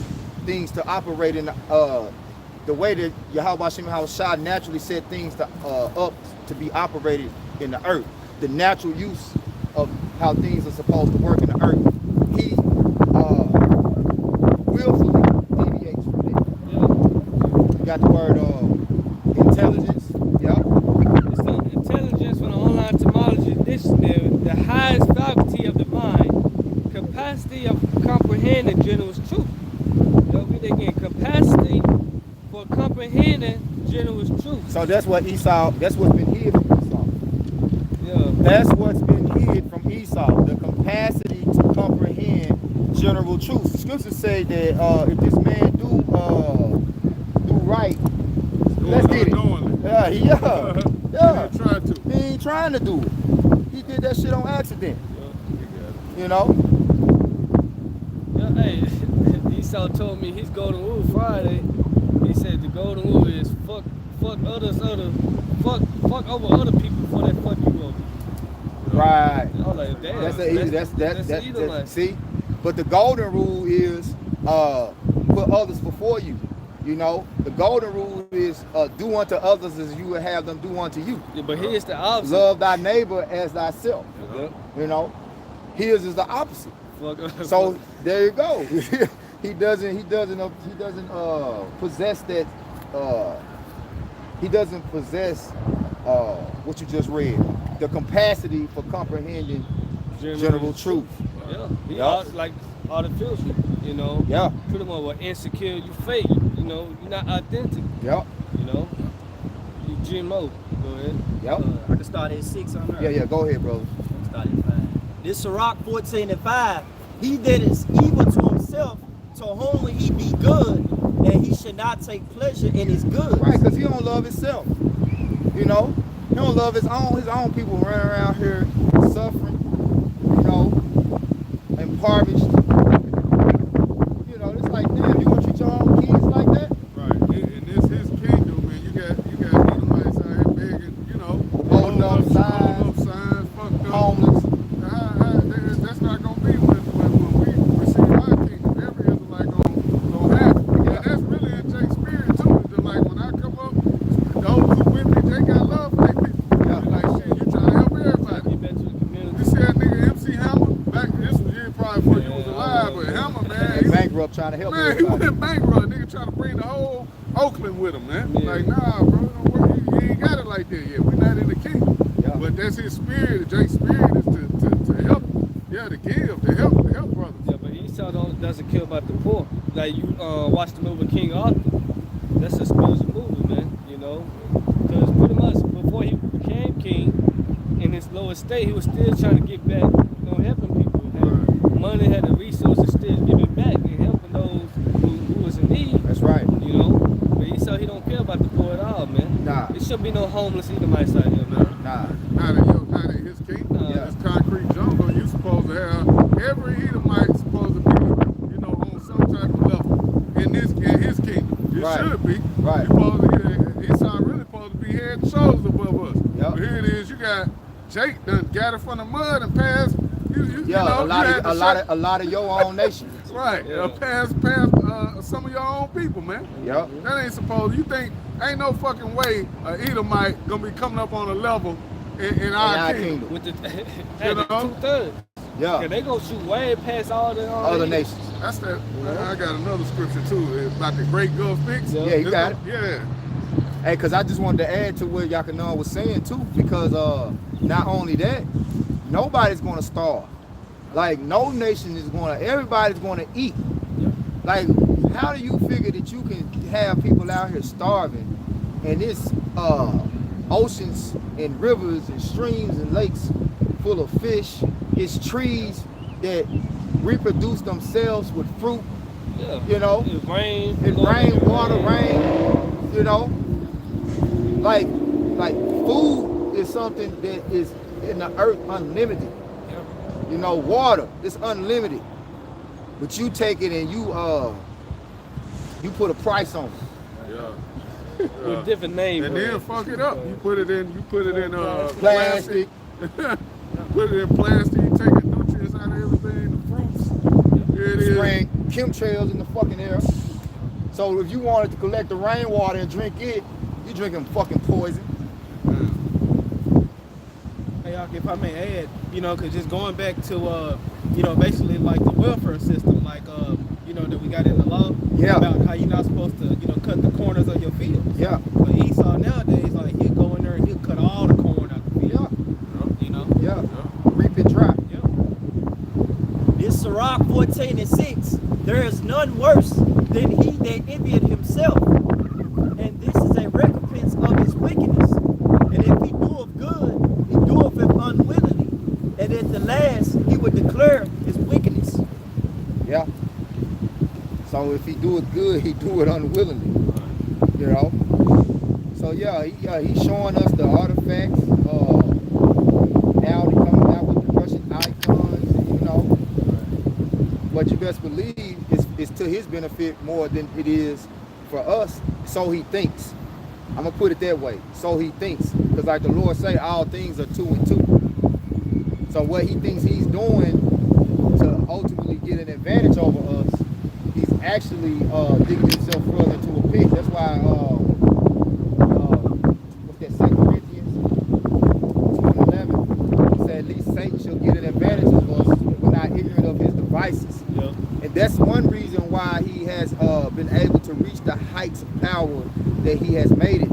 Speaker 1: things to operate in the way that Yahweh Shem Yahweh Shai naturally set things to up to be operated in the earth. The natural use of how things are supposed to work in the earth. He willfully deviates from it.
Speaker 3: Yeah.
Speaker 1: You got the word intelligence. Yep.
Speaker 3: It's the intelligence from the online etymology dictionary, the highest faculty of the mind, capacity of comprehending general truth. Read again, capacity for comprehending general truth.
Speaker 1: So that's what Esau, that's what's been hid from Esau.
Speaker 3: Yeah.
Speaker 1: That's what's been hid from Esau, the capacity to comprehend general truth. The scriptures say that if this man do right, let's get it. Yeah.
Speaker 2: He didn't try to.
Speaker 1: He ain't trying to do it. He did that shit on accident.
Speaker 2: Yeah.
Speaker 1: You know?
Speaker 3: Yeah, hey, Esau told me his golden rule Friday. He said the golden rule is fuck over other people before they fuck you over.
Speaker 1: Right.
Speaker 3: I was like, damn.
Speaker 1: That's see? But the golden rule is put others before you. You know, the golden rule is do unto others as you would have them do unto you.
Speaker 3: Yeah, but here's the opposite.
Speaker 1: Love thy neighbor as thyself.
Speaker 3: Yeah.
Speaker 1: You know, his is the opposite.
Speaker 3: Fuck.
Speaker 1: So there you go. he doesn't possess that. He doesn't possess what you just read, the capacity for comprehending general truth.
Speaker 3: Yeah, he
Speaker 1: Yeah.
Speaker 3: like artificial, you know.
Speaker 1: Yeah.
Speaker 3: Pretty much what insecure, you fake, you know, you're not authentic,
Speaker 1: Yep.
Speaker 3: you know. You GMO. Go ahead.
Speaker 1: Yep.
Speaker 5: I can start at 6 on there.
Speaker 1: Yeah. Go ahead, brother.
Speaker 5: Start at 5. This Sirach 14:5. He that is evil to himself, to whom will he be good, and he should not take pleasure in his good.
Speaker 1: Right, because he don't love himself. You know, he don't love his own people running around here suffering, you know, impoverished. You know, it's like, damn, you gonna treat your own kids like that?
Speaker 2: Right. And this his kingdom, and you got Edomites out here begging, you know,
Speaker 1: Holding up signs,
Speaker 2: fucked up.
Speaker 1: homeless.
Speaker 2: That's not gonna be when we receive our kingdom. Every Israelite gonna have it. And that's really in Jake's spirit too. Just like when I come up, those who with me, Jake got love for their people.
Speaker 1: Yeah.
Speaker 2: Like shit, you trying to help everybody.
Speaker 3: You bet to the community.
Speaker 2: You see that nigga MC Hammer? Back this was year probably before you was alive, but Hammer, man, he
Speaker 1: Bankrupt trying to help
Speaker 2: Man, he
Speaker 1: everybody.
Speaker 2: went bankrupt. Nigga trying to bring the whole Oakland with him, man.
Speaker 3: Yeah.
Speaker 2: Like, nah, bro, you ain't got it like that yet. We're not in the kingdom.
Speaker 1: Yeah.
Speaker 2: But that's his spirit. Jake's spirit is to help. Yeah, to give, to help brothers.
Speaker 3: Yeah, but Esau doesn't care about the poor. Like you watch the movie King Arthur. That's a spiritual movie, man. You know, because pretty much before he became king, in his lower state, he was still trying to give back, you know, helping people. Had money, had the resources, still giving back and helping those who was in need.
Speaker 1: That's right.
Speaker 3: You know, but Esau, he don't care about the poor at all, man.
Speaker 1: Nah.
Speaker 3: There shouldn't be no homeless Edomites out here, man.
Speaker 1: Nah.
Speaker 2: Not in his kingdom.
Speaker 3: Yeah.
Speaker 2: This concrete jungle, you supposed to have every Edomite supposed to be, you know, on some type of level in his kingdom. It
Speaker 1: Right.
Speaker 2: should be.
Speaker 1: Right.
Speaker 2: You supposed to, Esau really supposed to be head and shoulders above us.
Speaker 1: Yep.
Speaker 2: But here it is, you got Jake done got it from the mud and passed. You
Speaker 1: Yeah,
Speaker 2: know,
Speaker 1: a lot of your own nation.
Speaker 2: Right,
Speaker 3: Yeah.
Speaker 2: past some of your own people, man.
Speaker 1: Yep.
Speaker 2: That ain't supposed. You think ain't no fucking way Edomite gonna be coming up on a level in our kingdom.
Speaker 3: With the
Speaker 2: You know?
Speaker 3: 2/3.
Speaker 1: Yeah.
Speaker 3: Yeah, they gonna shoot way past all the
Speaker 1: Other nations.
Speaker 2: That's that. I got another scripture too about the great Gulf fix.
Speaker 3: Yeah.
Speaker 1: Yeah, you got it.
Speaker 2: Yeah.
Speaker 1: Hey, because I just wanted to add to what Yakanan was saying too, because not only that, nobody's gonna starve. Like no nation is everybody's gonna eat. Like, how do you figure that you can have people out here starving and it's oceans and rivers and streams and lakes full of fish, it's trees that reproduce themselves with fruit,
Speaker 3: Yeah.
Speaker 1: you know?
Speaker 3: It rain.
Speaker 1: Water, rain, you know? Like food is something that is in the earth unlimited.
Speaker 3: Yeah.
Speaker 1: You know, water is unlimited. But you take it and you put a price on it.
Speaker 2: Yeah.
Speaker 3: With different names.
Speaker 2: And then fuck it up. You put it in
Speaker 1: Plastic.
Speaker 2: Put it in plastic. You take the nutrients out of everything, the fruits. Here it is.
Speaker 1: Spraying chemtrails in the fucking air. So if you wanted to collect the rainwater and drink it, you drinking fucking poison.
Speaker 4: Hey, if I may add, you know, because just going back to, you know, basically like the welfare system, like, you know, that we got in the law
Speaker 1: Yeah.
Speaker 4: about how you're not supposed to, you know, cut the corners of your fields.
Speaker 1: Yeah.
Speaker 4: But Esau nowadays, like, he'll go in there and he'll cut all the corn out the field.
Speaker 1: Yeah.
Speaker 4: You know?
Speaker 1: Yeah. Reap it dry.
Speaker 4: Yeah.
Speaker 5: This Sirach 14:6. There is none worse than he that envieth himself, and this is a recompense of his wickedness. And if he doeth good, he doeth it unwillingly, and at the last he would declare his wickedness.
Speaker 1: Yeah. So if he do it good, he do it unwillingly. You know? So yeah, he's showing us the artifacts. Now they're coming out with the Russian icons, and, you know. But you best believe it's to his benefit more than it is for us. So he thinks. I'm gonna put it that way. So he thinks. Because like the Lord say, all things are 2 and 2. So what he thinks he's doing to ultimately get an advantage over us, he's actually digging himself further into a pit. That's why what's that, 2 Corinthians 2:11, he said at least Satan shall get an advantage of us if we're not ignorant of his devices.
Speaker 3: Yeah.
Speaker 1: And that's one reason why he has been able to reach the heights of power that he has made it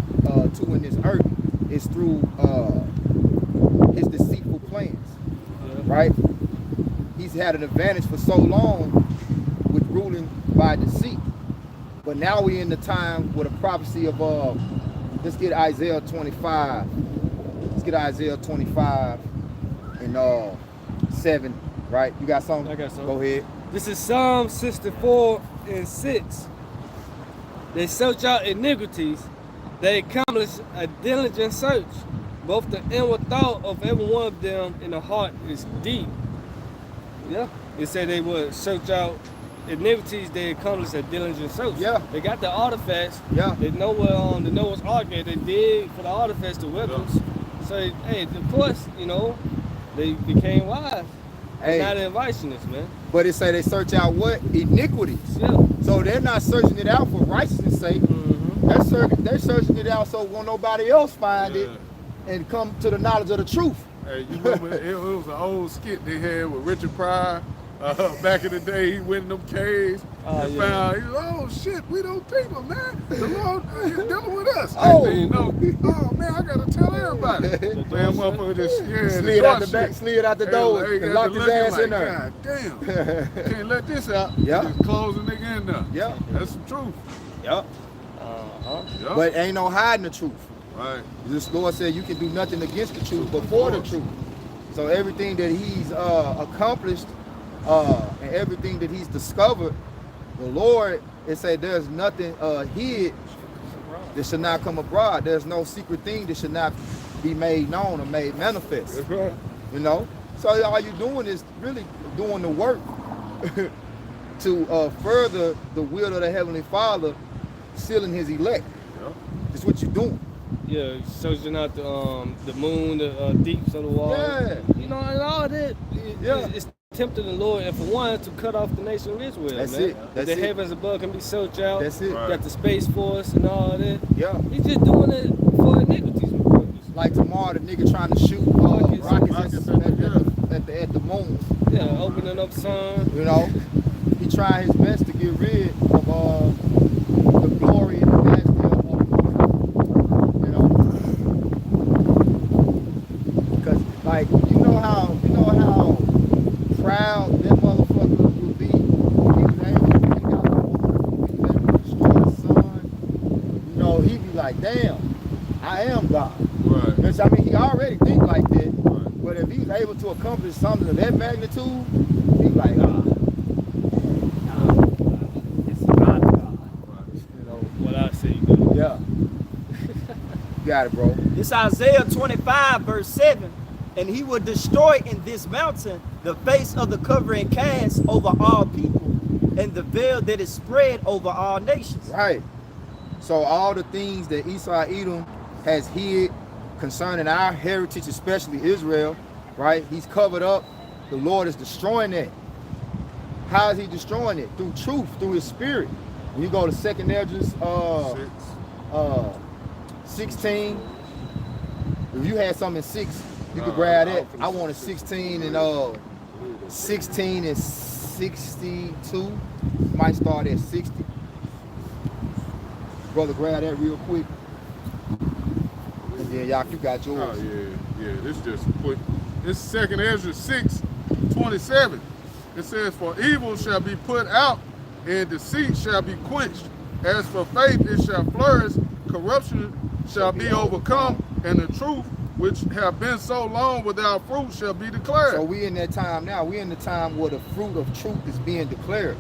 Speaker 1: to in this earth, is through his deceitful plans.
Speaker 3: Yeah.
Speaker 1: right? He's had an advantage for so long with ruling by deceit. But now we're in the time with a prophecy of, let's get Isaiah 25. Let's get Isaiah 25 and 7, right? You got something?
Speaker 3: I got something.
Speaker 1: Go ahead.
Speaker 3: This is Psalm 64 and 6. They search out iniquities. They accomplish a diligent search. Both the inward thought of every one of them in the heart is deep. Yeah. It said they would search out iniquities. They accomplish a diligent search.
Speaker 1: Yeah.
Speaker 3: They got the artifacts.
Speaker 1: Yeah.
Speaker 3: They know what the Noah's Ark. They dig for the artifacts, the weapons. So hey, of course, you know, they became wise.
Speaker 1: Hey.
Speaker 3: Now they're inviting us, man.
Speaker 1: But it say they search out what? Iniquities.
Speaker 3: Yeah.
Speaker 1: So they're not searching it out for righteousness' sake.
Speaker 3: Mm-hmm.
Speaker 1: They're searching it out so won't nobody else find it and come to the knowledge of the truth.
Speaker 2: Hey, you remember it was an old skit they had with Richard Pryor back in the day. He went in them caves and found, he was, oh shit, we don't people, man. The Lord is dealing with us.
Speaker 1: Oh.
Speaker 2: And, you know, oh man, I gotta tell everybody. Man, motherfucker just
Speaker 1: slid out the door and locked his ass in there.
Speaker 2: God damn, can't let this out.
Speaker 1: Yeah.
Speaker 2: Just close the nigga in there.
Speaker 1: Yeah.
Speaker 2: That's the truth.
Speaker 1: Yep.
Speaker 2: Yep.
Speaker 1: But ain't no hiding the truth.
Speaker 2: Right.
Speaker 1: This Lord said you can do nothing against the truth but for the truth. So everything that he's accomplished and everything that he's discovered, the Lord, it said there's nothing hid that should not come abroad. There's no secret thing that should not be made known or made manifest.
Speaker 2: That's right.
Speaker 1: You know? So all you're doing is really doing the work to further the will of the Heavenly Father, sealing his elect.
Speaker 2: Yep.
Speaker 1: That's what you're doing.
Speaker 3: Yeah, searching out the moon, the deeps of the water.
Speaker 1: Yeah.
Speaker 3: You know, and all that.
Speaker 1: Yeah.
Speaker 3: It's tempting the Lord, and for one, to cut off the nation of Israel.
Speaker 1: That's
Speaker 3: man.
Speaker 1: it. That's
Speaker 3: the
Speaker 1: it.
Speaker 3: heavens above can be searched out.
Speaker 1: That's it.
Speaker 2: Right.
Speaker 3: Got the Space Force and all that.
Speaker 1: Yeah.
Speaker 3: He's just doing it for iniquities.
Speaker 1: Like tomorrow, the nigga trying to shoot rockets at the moon.
Speaker 3: Yeah, opening up sun.
Speaker 1: You know, he trying his best to get rid of the glory and the majesty of you know, because like you know how proud that motherfucker would be if he was able to take out the moon, if he was able to destroy the sun. You know, he'd be like, damn, I am God.
Speaker 2: Right.
Speaker 1: Which, I mean, he already think like that.
Speaker 2: Right.
Speaker 1: But if he's able to accomplish something of that magnitude, he's like, it's not God.
Speaker 3: You know, what I say, you know.
Speaker 1: Yeah. You got it, bro.
Speaker 5: This Isaiah 25 verse 7. And he will destroy in this mountain the face of the covering cast over all people, and the veil that is spread over all nations.
Speaker 1: Right. So all the things that Esau Edom has hid concerning our heritage, especially Israel, right? He's covered up. The Lord is destroying that. How is he destroying it? Through truth, through his spirit. When you go to 2nd Esdras 16, if you had something in 6, you could grab that. I wanted 16 and 62. Might start at 60. Brother, grab that real quick. And then y'all, you got yours.
Speaker 2: Oh yeah. This just quick. This 2nd Ezra 6:27. It says, "For evil shall be put out, and deceit shall be quenched. As for faith, it shall flourish. Corruption shall be overcome, and the truth, which have been so long without fruit, shall be declared."
Speaker 1: So we in that time now. We in the time where the fruit of truth is being declared,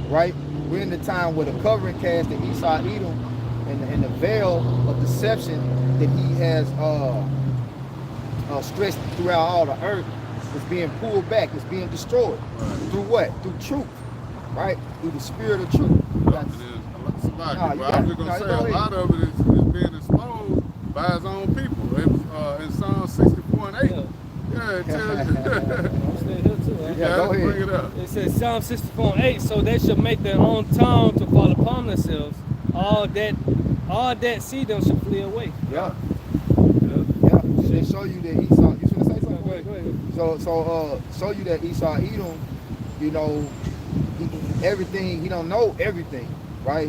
Speaker 1: right? We're in the time where the covering cast that Esau Edom and the veil of deception that he has stretched throughout all the earth is being pulled back. It's being destroyed.
Speaker 2: Right.
Speaker 1: Through what? Through truth, right? Through the spirit of truth.
Speaker 2: I was just gonna say a lot of it is being exposed by his own people. In Psalm 64 and 8. Yeah, it tells you.
Speaker 3: I'm still here too. Huh?
Speaker 1: Yeah, go ahead.
Speaker 2: Bring it up.
Speaker 3: It says Psalm 64 and 8, so they shall make their own tongue to fall upon themselves. All that see them shall flee away.
Speaker 1: Yeah. Yeah. They show you that Esau. You should say something.
Speaker 3: Go ahead.
Speaker 1: So show you that Esau Edom, you know, everything. He don't know everything, right?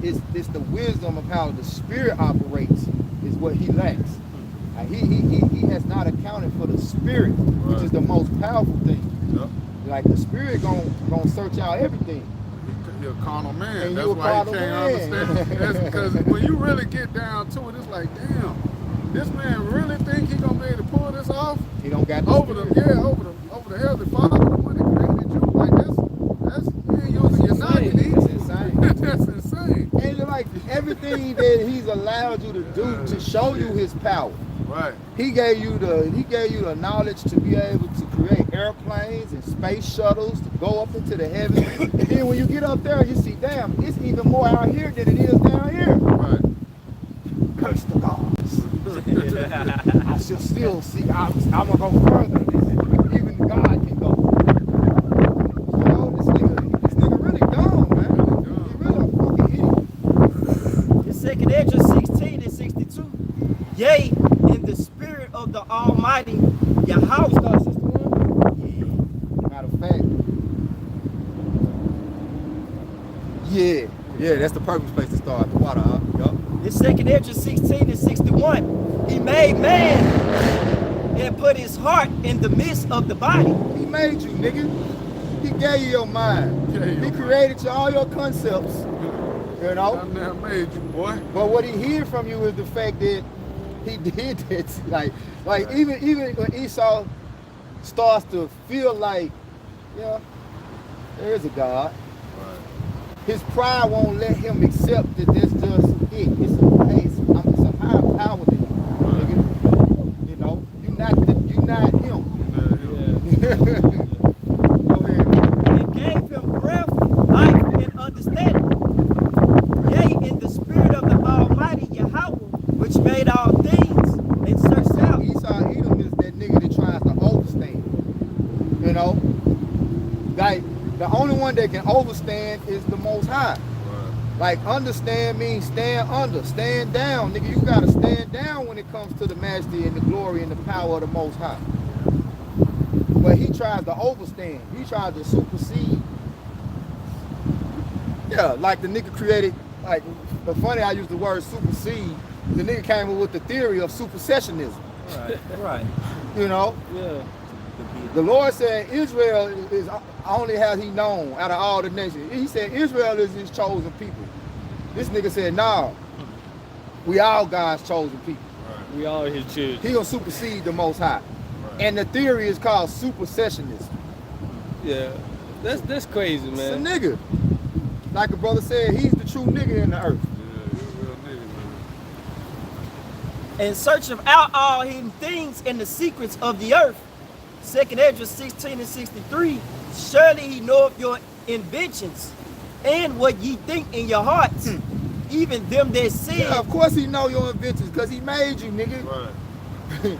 Speaker 1: It's the wisdom of how the spirit operates is what he lacks. He has not accounted for the spirit, which is the most powerful thing.
Speaker 2: Yep.
Speaker 1: Like the spirit gonna search out everything.
Speaker 2: You're a carnal man.
Speaker 1: And
Speaker 2: That's
Speaker 1: you a
Speaker 2: why you
Speaker 1: carnal
Speaker 2: can't
Speaker 1: man.
Speaker 2: understand. That's because when you really get down to it, it's like, damn, this man really think he gonna be able to pull this off?
Speaker 1: He don't got the
Speaker 2: Over
Speaker 1: spirit.
Speaker 2: the heavenly Father, the one that created you. Like that's you ain't using your noggin.
Speaker 1: That's insane.
Speaker 2: That's insane.
Speaker 1: And like everything that he's allowed you to do to show you his power.
Speaker 2: Right.
Speaker 1: He gave you the knowledge to be able to create airplanes and space shuttles to go up into the heavens. And then when you get up there, you see, damn, it's even more out here than it is down here.
Speaker 2: Right.
Speaker 1: Curse the gods. I shall still see. I'm gonna go further than this. Even God can go. You know, this nigga really dumb, man. He really a fucking idiot.
Speaker 5: In 2nd Ezra 16 and 62, yea, in the spirit of the Almighty Yahweh.
Speaker 1: Matter of fact, yeah, that's the perfect place to start. The water, yup.
Speaker 5: In 2nd Ezra 16 and 61, he made man and put his heart in the midst of the body.
Speaker 1: He made you, nigga. He gave you your mind. He created you all your concepts. You know?
Speaker 2: I never made you, boy.
Speaker 1: But what he hid from you is the fact that he did it. Like even when Esau starts to feel like, yeah, there is a God.
Speaker 2: Right.
Speaker 1: His pride won't let him accept that that's just it. It's a higher power than you, nigga. You know, you're not him. Go ahead.
Speaker 5: And gave him breath, life, and understanding. Yea, in the spirit of the Almighty Yahweh, which made all things, and searched out.
Speaker 1: Esau Edom is that nigga that tries to overstand. You know? Like, the only one that can overstand is the Most High. Like, understand means stand under, stand down. Nigga, you gotta stand down when it comes to the majesty and the glory and the power of the Most High. But he tries to overstand. He tries to supersede. Yeah, like the nigga created, like, but funny I use the word supersede. The nigga came up with the theory of supersessionism.
Speaker 5: Right.
Speaker 1: You know?
Speaker 3: Yeah.
Speaker 1: The Lord said Israel is only has he known out of all the nations. He said Israel is his chosen people. This nigga said, nah, we all God's chosen people.
Speaker 3: We all his children.
Speaker 1: He gonna supersede the Most High. And the theory is called supersessionism.
Speaker 3: Yeah. That's crazy,
Speaker 1: It's a
Speaker 3: man.
Speaker 1: nigga. Like a brother said, he's the true nigga in the earth.
Speaker 2: Yeah, you a real nigga, man.
Speaker 5: And search out all hidden things and the secrets of the earth. 2nd Ezra 16 and 63, surely he knoweth your inventions and what ye think in your hearts, even them that sin.
Speaker 1: Yeah, of course he know your inventions because he made you, nigga.
Speaker 2: Right.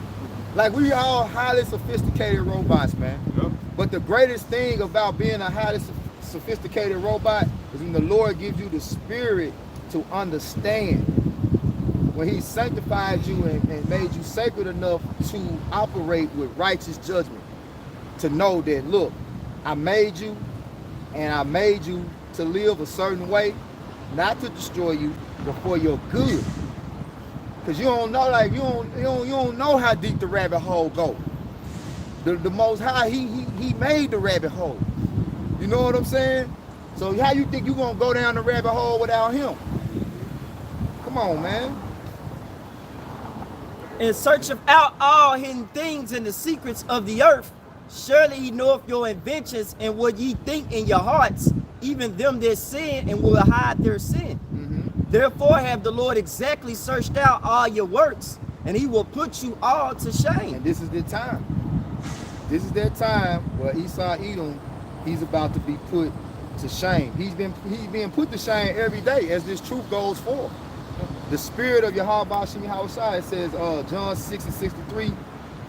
Speaker 1: Like we all highly sophisticated robots, man.
Speaker 2: Yep.
Speaker 1: But the greatest thing about being a highly sophisticated robot is when the Lord gives you the spirit to understand. When he sanctified you and made you sacred enough to operate with righteous judgment. To know that, look, I made you and I made you to live a certain way, not to destroy you, but for your good. Cause you don't know, like you don't know how deep the rabbit hole go. The Most High, he made the rabbit hole. You know what I'm saying? So how you think you gonna go down the rabbit hole without him? Come on, man.
Speaker 5: And search out all hidden things and the secrets of the earth. Surely he knoweth your inventions and what ye think in your hearts, even them that sin, and will hide their sin. Therefore have the Lord exactly searched out all your works, and he will put you all to shame.
Speaker 1: And this is the time. This is that time where Esau Edom, he's about to be put to shame. He's being put to shame every day as this truth goes forth. The spirit of Yahweh Bashim Yahushua, it says John 6 and 63,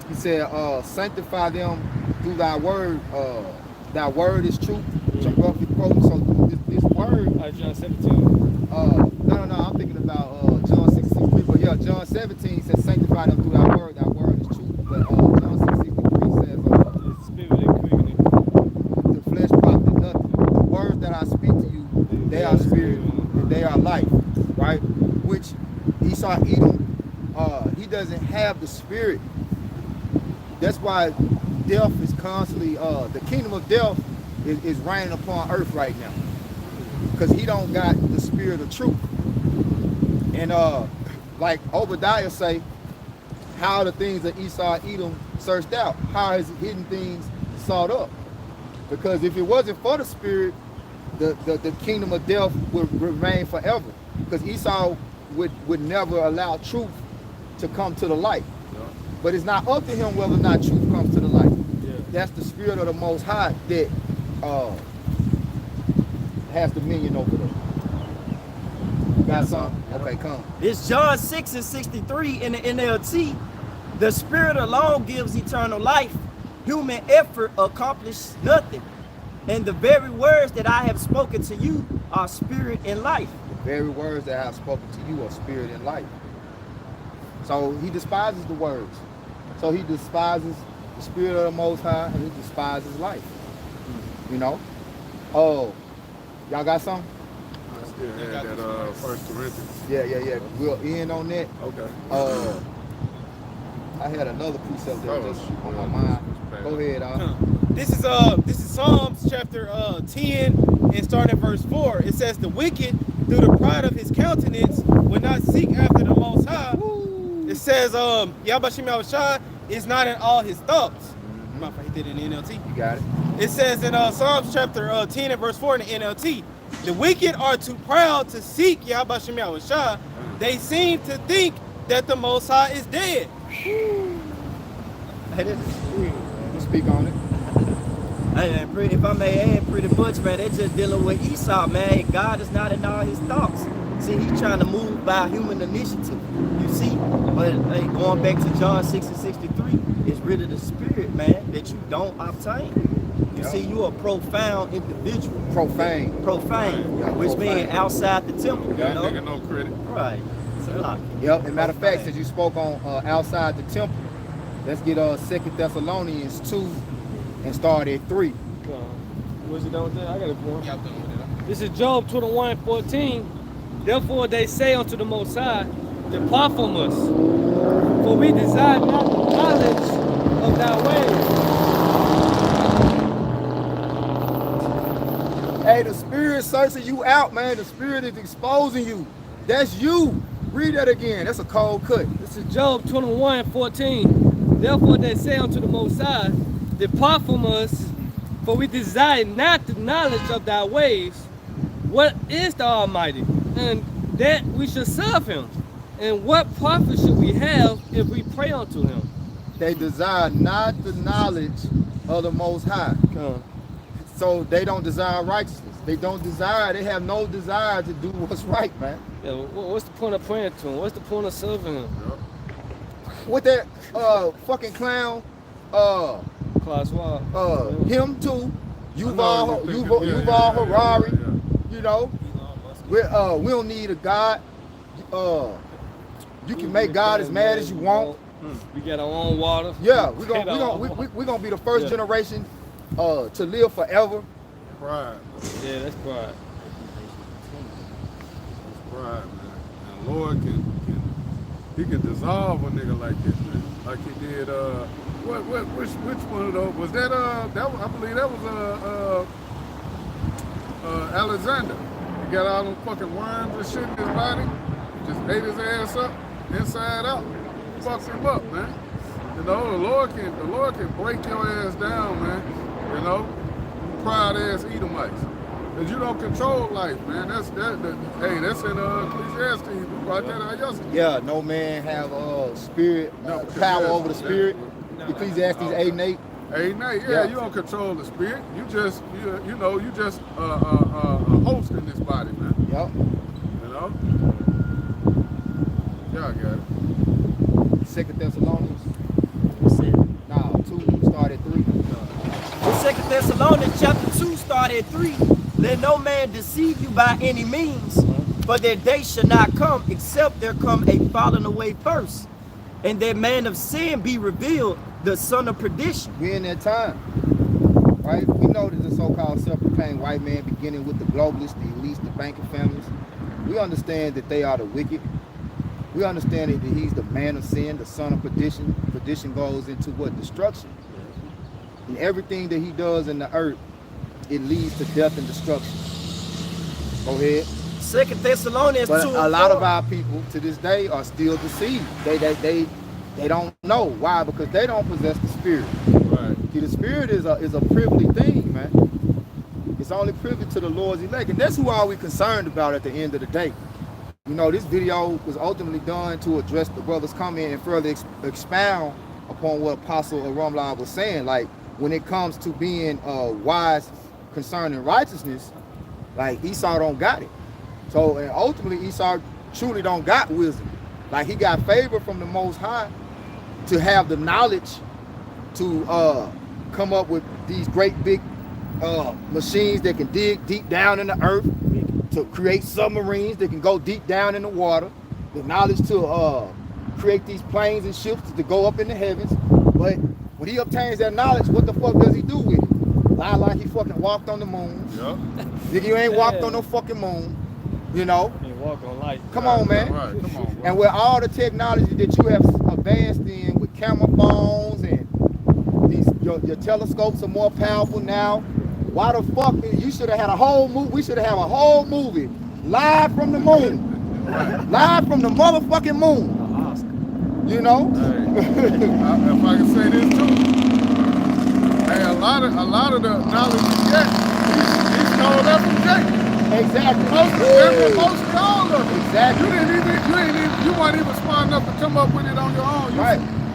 Speaker 1: he said, sanctify them through thy word. Thy word is truth. Which I'm roughly quoting. So this word.
Speaker 3: John 17.
Speaker 1: No, I'm thinking about John 6 and 63. But yeah, John 17 says, sanctify them through thy word is truth. But John 6 and 63 says,
Speaker 3: The spirit and quickening.
Speaker 1: the flesh profit nothing. The words that I speak to you, they are spirit and they are life. Right? Which Esau Edom, he doesn't have the spirit. That's why death is constantly, the kingdom of death is reigning upon earth right now. Because he don't got the spirit of truth. And like Obadiah say, how the things of Esau Edom searched out, how his hidden things sought up. Because if it wasn't for the spirit, the kingdom of death would remain forever. Because Esau would never allow truth to come to the light.
Speaker 2: Yeah.
Speaker 1: But it's not up to him whether or not truth comes to the light.
Speaker 3: Yeah.
Speaker 1: That's the spirit of the Most High that has dominion over them. Got something? Okay, come.
Speaker 5: It's John 6 and 63 in the NLT. The spirit alone gives eternal life. Human effort accomplishes nothing. And the very words that I have spoken to you are spirit and life.
Speaker 1: The very words that I have spoken to you are spirit and life. So he despises the words. So he despises the spirit of the Most High, and he despises life. You know? Oh, y'all got something?
Speaker 2: I still had that 1 Corinthians.
Speaker 1: Yeah. We'll end on that.
Speaker 2: Okay.
Speaker 1: I had another precept there just on my mind. Go ahead,
Speaker 4: This is Psalms chapter 10 and starting at verse 4. It says, the wicked, through the pride of his countenance, will not seek after the Most High. It says, Yahbashim Yahushua is not in all his thoughts. He did it in the NLT.
Speaker 1: You got it.
Speaker 4: It says in Psalms chapter 10 and verse 4 in the NLT, the wicked are too proud to seek Yahbashim Yahushua. They seem to think that the Most High is dead.
Speaker 1: You speak on it.
Speaker 5: And if I may add, pretty much, man, they're just dealing with Esau, man. God is not in all his thoughts. See, he's trying to move by human initiative, you see. But hey, going back to John 6 and 63, it's really the spirit, man, that you don't obtain. You see, you are a profound individual.
Speaker 1: Profane.
Speaker 5: Profane, which means outside the temple,
Speaker 2: Got
Speaker 5: you know?
Speaker 2: nigga no credit.
Speaker 5: Right. So, like,
Speaker 1: Yep. As a matter of fact, since you spoke on outside the temple, let's get 2 Thessalonians 2 and start at 3.
Speaker 3: Was you done with that? I got it for him. This is Job 21:14. Therefore they say unto the Most High, depart from us, for we desire not the knowledge of thy ways.
Speaker 1: Hey, the spirit searching you out, man. The spirit is exposing you. That's you. Read that again. That's a cold cut.
Speaker 3: This is Job 21:14. Therefore they say unto the Most High, depart from us, for we desire not the knowledge of thy ways. What is the Almighty? And that we should serve him. And what profit should we have if we pray unto him?
Speaker 1: They desire not the knowledge of the Most High. So they don't desire righteousness. They have no desire to do what's right, man.
Speaker 3: Yeah, what's the point of praying to him? What's the point of serving him?
Speaker 1: With that fucking clown,
Speaker 3: Klaus Schwab.
Speaker 1: him too, Yuval Harari, you know, we don't need a God. You can make God as mad as you want.
Speaker 3: We got our own water.
Speaker 1: Yeah, we're gonna be the first generation to live forever.
Speaker 2: Pride.
Speaker 3: Yeah, that's pride.
Speaker 2: That's pride, man. And Lord can dissolve a nigga like this, man. Like he did which one of those was that I believe that was Alexander. He got all them fucking worms and shit in his body, just ate his ass up inside out, fucks him up, man. You know, the Lord can break your ass down, man. You know, proud ass Edomites. Cause you don't control life, man. That's in Ecclesiastes. We brought that out yesterday.
Speaker 1: Yeah, no man have spirit power over the spirit. Ecclesiastes 8 and 8.
Speaker 2: 8 and 8, yeah, you don't control the spirit. You just a host in this body, man.
Speaker 1: Yep.
Speaker 2: You know? Yeah, I got it.
Speaker 1: 2 Thessalonians.
Speaker 5: that's it.
Speaker 1: Nah, 2 start at 3.
Speaker 5: In 2 Thessalonians chapter 2 start at 3. Let no man deceive you by any means, for that day shall not come, except there come a falling away first, and that man of sin be revealed, the son of perdition.
Speaker 1: We're in that time, right? We know that the so-called self-proclaimed white man, beginning with the globalists, the elites, the banking families, we understand that they are the wicked. We understand that he's the man of sin, the son of perdition. Perdition goes into what? Destruction. And everything that he does in the earth, it leads to death and destruction. Go ahead.
Speaker 5: 2 Thessalonians 2
Speaker 1: But
Speaker 5: and
Speaker 1: a lot
Speaker 5: 4.
Speaker 1: of our people to this day are still deceived. They don't know. Why? Because they don't possess the spirit.
Speaker 2: Right.
Speaker 1: See, the spirit is a privy thing, man. It's only privy to the Lord's elect. And that's who are we concerned about at the end of the day. You know, this video was ultimately done to address the brother's comment and further expound upon what Apostle Rumline was saying. Like, when it comes to being wise concerning righteousness, like Esau don't got it. So, and ultimately Esau truly don't got wisdom. Like, he got favor from the Most High to have the knowledge to come up with these great big machines that can dig deep down in the earth, to create submarines that can go deep down in the water, the knowledge to create these planes and ships to go up in the heavens. But when he obtains that knowledge, what the fuck does he do with it? Lie like he fucking walked on the moon.
Speaker 2: Yep.
Speaker 1: Nigga, you ain't walked on no fucking moon. You know?
Speaker 3: You walk on light.
Speaker 1: Come on, man.
Speaker 2: Right. Come on, bro.
Speaker 1: And with all the technology that you have advanced in with camera phones and your telescopes are more powerful now, why the fuck you should have had a whole movie? We should have had a whole movie live from the moon, live from the motherfucking moon. You know?
Speaker 2: Hey, if I can say this too, hey, a lot of the knowledge you get, he stole that from Jake.
Speaker 1: Exactly.
Speaker 2: Most of all of it.
Speaker 1: Exactly.
Speaker 2: You weren't even smart enough to come up with it on your own.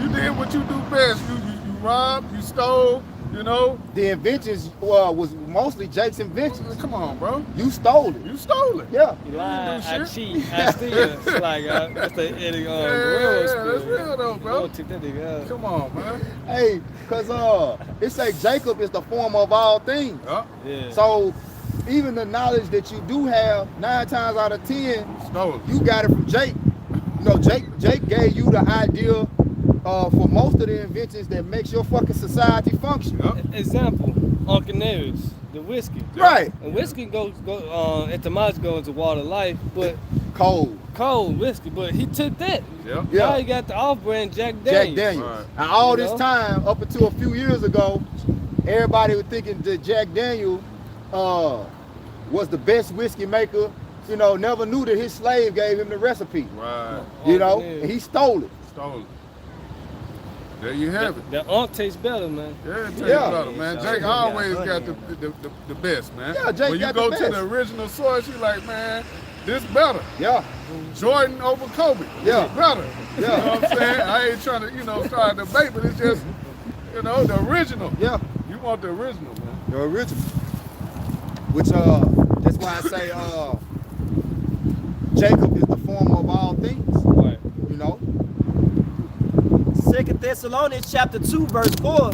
Speaker 2: You did what you do best. You robbed, you stole, you know.
Speaker 1: The inventions was mostly Jake's inventions.
Speaker 2: Come on, bro.
Speaker 1: You stole it.
Speaker 2: You stole it.
Speaker 1: Yeah.
Speaker 3: You lie,
Speaker 2: do
Speaker 3: I
Speaker 2: shit.
Speaker 3: cheat, I steal. It's like, that's the Eddie
Speaker 2: Yeah, that's real though, bro.
Speaker 3: Don't take that nigga out.
Speaker 2: Come on, man.
Speaker 1: Hey, cause it say Jacob is the former of all things.
Speaker 2: Yup.
Speaker 3: Yeah.
Speaker 1: So even the knowledge that you do have, 9 times out of 10,
Speaker 2: Stole it.
Speaker 1: you got it from Jake. You know, Jake gave you the idea for most of the inventions that makes your fucking society function.
Speaker 2: Yup.
Speaker 3: Example, Uncle Nevis, the whiskey.
Speaker 1: Right.
Speaker 3: And whiskey goes etymology goes into water life, but
Speaker 1: Cold.
Speaker 3: cold whiskey. But he took that.
Speaker 2: Yep.
Speaker 1: Yeah.
Speaker 3: Now he got the off-brand Jack
Speaker 1: Jack
Speaker 3: Daniels.
Speaker 1: Daniels.
Speaker 2: Right.
Speaker 1: And all
Speaker 3: You
Speaker 1: this
Speaker 3: know?
Speaker 1: time, up until a few years ago, everybody was thinking that Jack Daniels was the best whiskey maker. You know, never knew that his slave gave him the recipe.
Speaker 2: Right.
Speaker 1: You know,
Speaker 3: Yeah.
Speaker 1: and he stole it.
Speaker 2: Stole it. There you have it.
Speaker 3: The Unk tastes better, man.
Speaker 2: Yeah, it tastes
Speaker 1: Yeah.
Speaker 2: better, man. Jake
Speaker 3: Yeah.
Speaker 2: always
Speaker 5: Yeah.
Speaker 2: got the best, man.
Speaker 1: Yeah, Jake
Speaker 2: when you
Speaker 1: got
Speaker 2: go
Speaker 1: the
Speaker 2: to
Speaker 1: best.
Speaker 2: the original source, you like, man, this better.
Speaker 1: Yeah.
Speaker 2: Jordan over Kobe.
Speaker 1: Yeah.
Speaker 2: This better.
Speaker 1: Yeah.
Speaker 2: You know what I'm saying? I ain't trying to, start a debate, but it's just, the original.
Speaker 1: Yeah.
Speaker 2: You want the original, man.
Speaker 1: The original. Which that's why I say Jacob is the former of all things.
Speaker 3: Right.
Speaker 1: You know?
Speaker 5: 2 Thessalonians chapter 2, verse 4,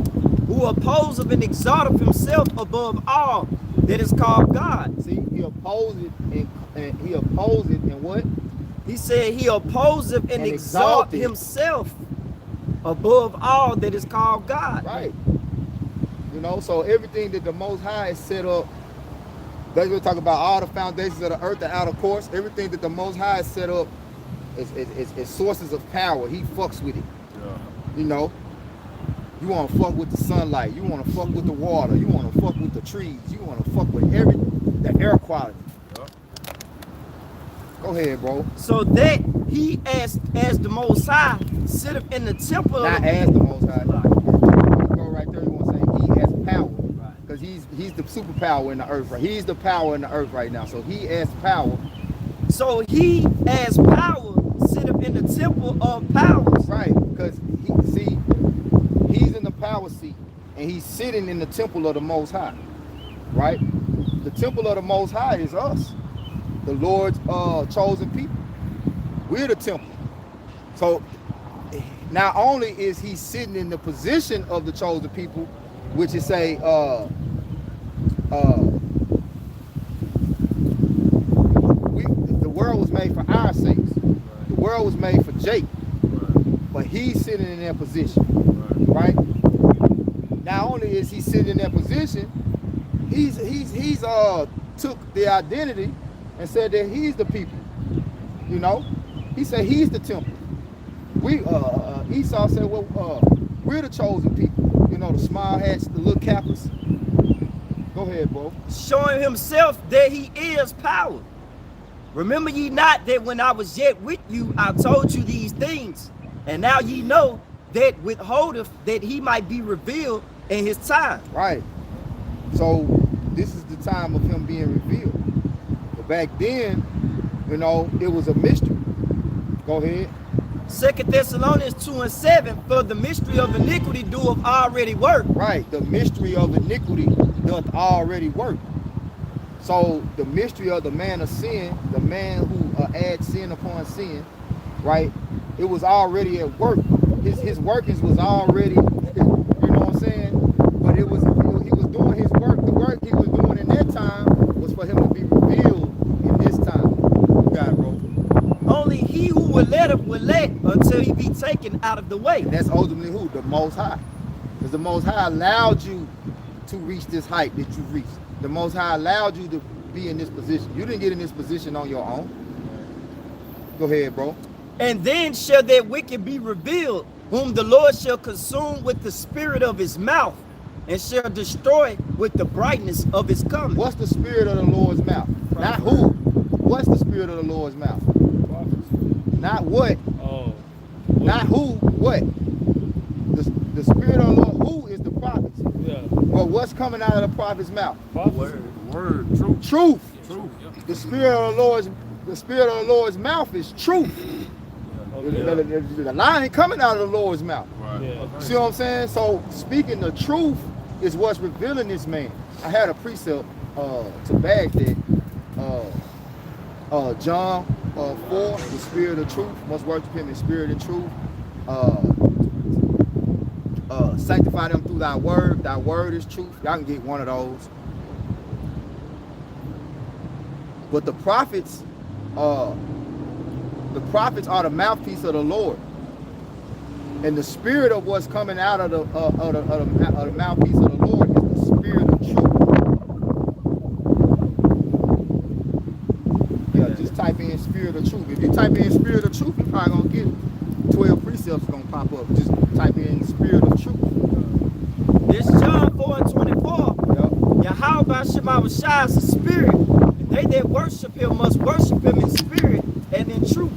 Speaker 5: who opposeth and exalteth himself above all that is called God.
Speaker 1: See, he opposed it and he opposed it in what?
Speaker 5: He said he opposeth and
Speaker 1: And
Speaker 5: exalt
Speaker 1: exalted.
Speaker 5: himself above all that is called God.
Speaker 1: Right. You know, so everything that the Most High has set up, that's what we talk about, all the foundations of the earth, the outer course, everything that the Most High has set up is sources of power. He fucks with it.
Speaker 2: Yeah.
Speaker 1: You know, you want to fuck with the sunlight, you want to fuck with the water, you want to fuck with the trees, you want to fuck with the air quality.
Speaker 2: Yeah.
Speaker 1: Go ahead, bro.
Speaker 5: So that he as the Most High sitteth in the temple
Speaker 1: Not
Speaker 5: of
Speaker 1: as the Most High. You go right there, you want to say he has power.
Speaker 5: Right.
Speaker 1: Because he's the superpower in the earth, right? He's the power in the earth right now. So he has power.
Speaker 5: So he as power sitteth in the temple of powers.
Speaker 1: Right, because he's in the power seat and he's sitting in the temple of the Most High, right? The temple of the Most High is us, the Lord's chosen people. We're the temple. So not only is he sitting in the position of the chosen people, which is the world was made for our sakes. The world was made for Jake. But he's sitting in that position, right? Not only is he sitting in that position, he's took the identity and said that he's the people. You know, He said he's the temple. Esau said, well, we're the chosen people. You know, the small hats, the little cappers. Go ahead, bro.
Speaker 5: Showing himself that he is power. Remember ye not that when I was yet with you, I told you these things. And now ye know that withholdeth that he might be revealed in his time.
Speaker 1: Right. So this is the time of him being revealed. But back then, you know, it was a mystery. Go ahead.
Speaker 5: 2 Thessalonians 2:7, for the mystery of iniquity doeth already work.
Speaker 1: Right. The mystery of iniquity doth already work. So the mystery of the man of sin, the man who adds sin upon sin, right? It was already at work. His workings was already, you know what I'm saying? But he was doing his work. The work he was doing in that time was for him to be revealed in this time. You got it, bro.
Speaker 5: Only he who will let until he be taken out of the way.
Speaker 1: And that's ultimately who? The Most High. Because the Most High allowed you to reach this height that you reached. The Most High allowed you to be in this position. You didn't get in this position on your own. Go ahead, bro.
Speaker 5: And then shall that wicked be revealed, whom the Lord shall consume with the spirit of his mouth, and shall destroy with the brightness of his coming.
Speaker 1: What's the spirit of the Lord's mouth? Not who. What's the spirit of the Lord's mouth? Not what.
Speaker 3: Oh.
Speaker 1: Not who. What? The spirit of the Lord. Who is the prophets?
Speaker 3: Yeah.
Speaker 1: But what's coming out of the prophet's mouth?
Speaker 3: Word.
Speaker 2: Truth.
Speaker 1: Truth.
Speaker 2: Truth.
Speaker 1: The spirit of the Lord's mouth is truth. The lie ain't coming out of the Lord's mouth.
Speaker 2: Right.
Speaker 3: Yeah.
Speaker 1: See what I'm saying? So speaking the truth is what's revealing this man. I had a precept to bag that. John 4, the spirit of truth. Must worship him in spirit and truth. Sanctify them through thy word. Thy word is truth. Y'all can get one of those. But the prophets are the mouthpiece of the Lord. And the spirit of what's coming out of the mouthpiece of the Lord is the spirit of truth. Yeah, just type in spirit of truth. If you type in spirit of truth, you're probably gonna get 12 precepts gonna pop up. Just type in spirit of truth.
Speaker 5: This John 4:24.
Speaker 1: Yep.
Speaker 5: Yahweh Shema Shai is a spirit. And they that worship him must worship him in spirit and in truth.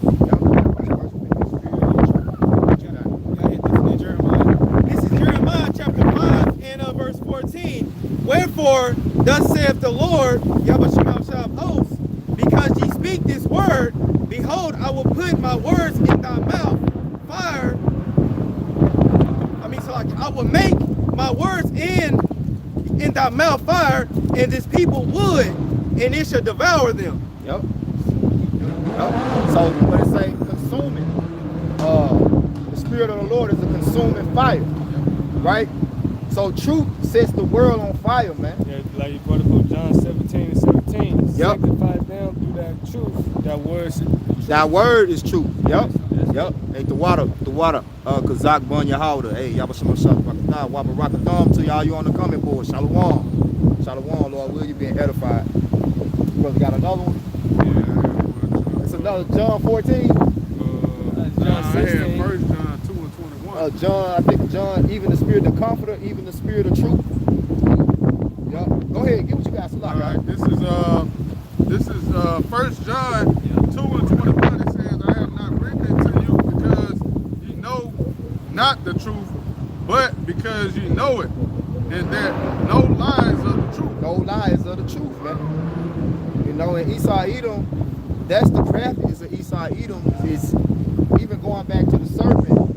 Speaker 4: This is Jeremiah chapter 5 and verse 14. Wherefore, thus saith the Lord, Yahweh Shema Shai of hosts, because ye speak this word, behold, I will put my words in thy mouth, fire. I will make my words in thy mouth fire, and this people wood, and it shall devour them.
Speaker 1: Yep. So what it say? Consuming. The spirit of the Lord is a consuming fire, right? So truth sets the world on fire, man.
Speaker 3: Yeah, like you brought up on John 17:17.
Speaker 1: Yep.
Speaker 3: Sanctify them through that truth. That word should be truth.
Speaker 1: That word is truth. Yep. Yep. Hey, the water. Kazak bun your holder. Hey, y'all some rock a thumb to y'all. You on the coming board. Shalom. Shalom, Lord. Will you being edified? Brother got another one?
Speaker 2: Yeah.
Speaker 1: It's another John 14.
Speaker 3: John 16.
Speaker 2: Yeah, 1 John 2 and 21.
Speaker 1: I think John, even the spirit of comforter, even the spirit of truth. Yep. Go ahead, get what you got.
Speaker 2: All right, this is 1 John 2 and 21. It says, I have not written it to you because you know not the truth, but because you know it, and that no lies of the truth.
Speaker 1: No lies of the truth, man. You know, in Esau Edom, that's the craftiness of Esau Edom. Is even going back to the serpent,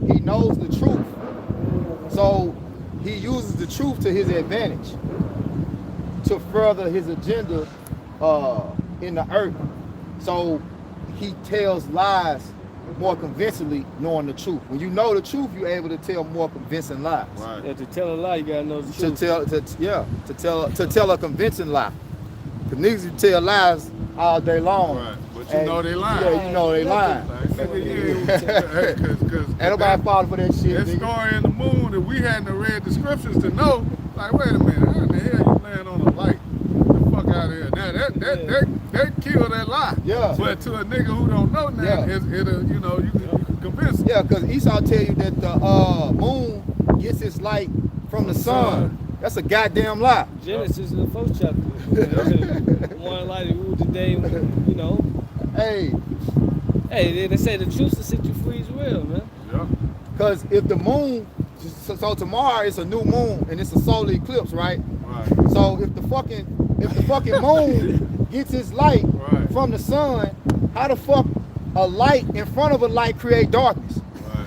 Speaker 1: he knows the truth. So he uses the truth to his advantage to further his agenda in the earth. So he tells lies more convincingly knowing the truth. When you know the truth, you're able to tell more convincing lies.
Speaker 2: Right.
Speaker 3: Yeah, to tell a lie, you gotta know the truth.
Speaker 1: To tell a convincing lie. Cause niggas you tell lies all day long.
Speaker 2: Right. But you know they lying.
Speaker 1: Yeah, you know they lying.
Speaker 2: Like, nigga, cause
Speaker 1: Ain't nobody falling for that shit.
Speaker 2: that
Speaker 1: Nigga.
Speaker 2: story in the moon, if we hadn't read the scriptures to know, like, wait a minute, how in the hell you laying on a light? Get the fuck out of here. Now that they kill that lie.
Speaker 1: Yeah.
Speaker 2: But to a nigga who don't know that,
Speaker 1: Yeah.
Speaker 2: it'll, you know, you can convince him.
Speaker 1: Yeah, because Esau tell you that the moon gets its light from the sun. That's a goddamn lie.
Speaker 3: Genesis is the first chapter. One light rule today, you know.
Speaker 1: Hey,
Speaker 3: Hey, they say the truth will set you free as well, man.
Speaker 2: Yeah.
Speaker 1: because if the moon, so tomorrow it's a new moon and it's a solar eclipse, right?
Speaker 2: Right.
Speaker 1: So if the fucking moon gets its light
Speaker 2: Right.
Speaker 1: from the sun, how the fuck a light in front of a light create darkness?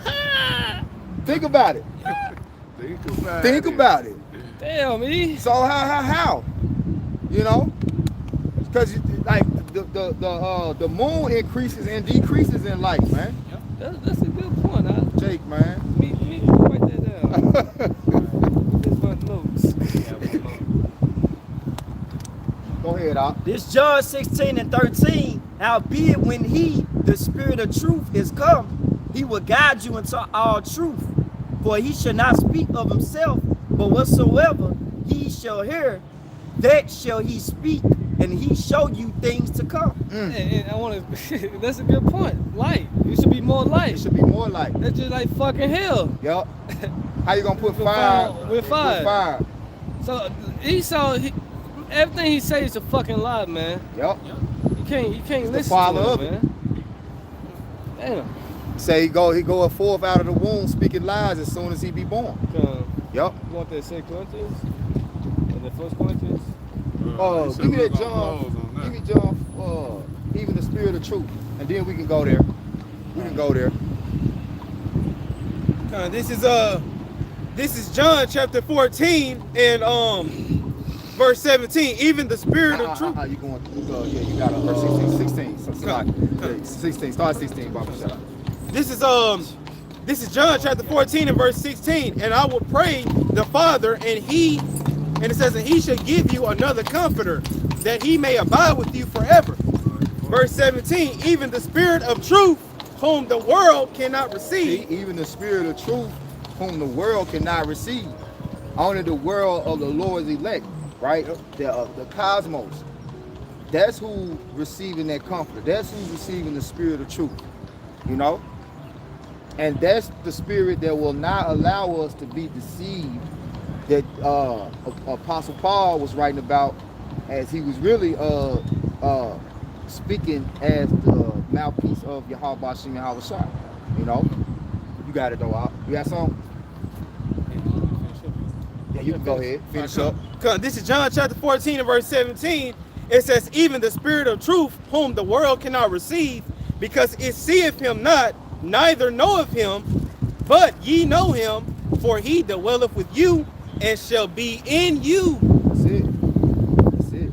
Speaker 2: Right.
Speaker 1: Think about it. Think about it.
Speaker 3: Damn me.
Speaker 1: So how? You know? Because like the moon increases and decreases in light, man.
Speaker 3: That's a good point.
Speaker 1: Jake, man.
Speaker 3: Me write that down. Here's my notes.
Speaker 1: Go ahead, Op.
Speaker 5: This John 16 and 13, howbeit when he, the spirit of truth, is come, he will guide you into all truth. For he shall not speak of himself, but whatsoever he shall hear, that shall he speak, and he show you things to come.
Speaker 3: And I want to. That's a good point. Light. You should be more
Speaker 1: It
Speaker 3: light.
Speaker 1: should be more light.
Speaker 3: That's just like fucking hell.
Speaker 1: Yup. How you gonna put
Speaker 3: With
Speaker 1: fire?
Speaker 3: fire- with fire.
Speaker 1: With fire.
Speaker 3: So Esau, everything he says is a fucking lie, man.
Speaker 1: Yup.
Speaker 3: You can't
Speaker 1: the
Speaker 3: listen
Speaker 1: father
Speaker 3: to
Speaker 1: of
Speaker 3: it,
Speaker 1: it.
Speaker 3: man. Damn.
Speaker 1: Say he go a fourth out of the womb speaking lies as soon as he be born. Yup.
Speaker 3: You want that 2 Corinthians? And the 1 Corinthians?
Speaker 1: Give me that John. Give me John. Even the spirit of truth, and then we can go there. We can go there.
Speaker 4: This is John chapter 14 and verse 17. Even the spirit of truth.
Speaker 1: You going? Yeah, you got verse 16. So start. 16. Start 16. Baba, shut up.
Speaker 4: This is John chapter 14 and verse 16. And I will pray the Father, and it says, and he shall give you another comforter, that he may abide with you forever. Verse 17, even the spirit of truth, whom the world cannot receive.
Speaker 1: See, even the spirit of truth, whom the world cannot receive. Only the world of the Lord's elect, right? The cosmos. That's who receiving that comfort. That's who's receiving the spirit of truth. You know? And that's the spirit that will not allow us to be deceived, that Apostle Paul was writing about, as he was really speaking as the mouthpiece of Yahweh Shem Yahweh Shai. You know? You got it though, Op. You got something? Yeah, you can go ahead. Finish up.
Speaker 4: This is John chapter 14 and verse 17. It says, even the spirit of truth, whom the world cannot receive, because it seeth him not, neither knoweth him, but ye know him, for he dwelleth with you and shall be in you.
Speaker 1: That's it. That's it.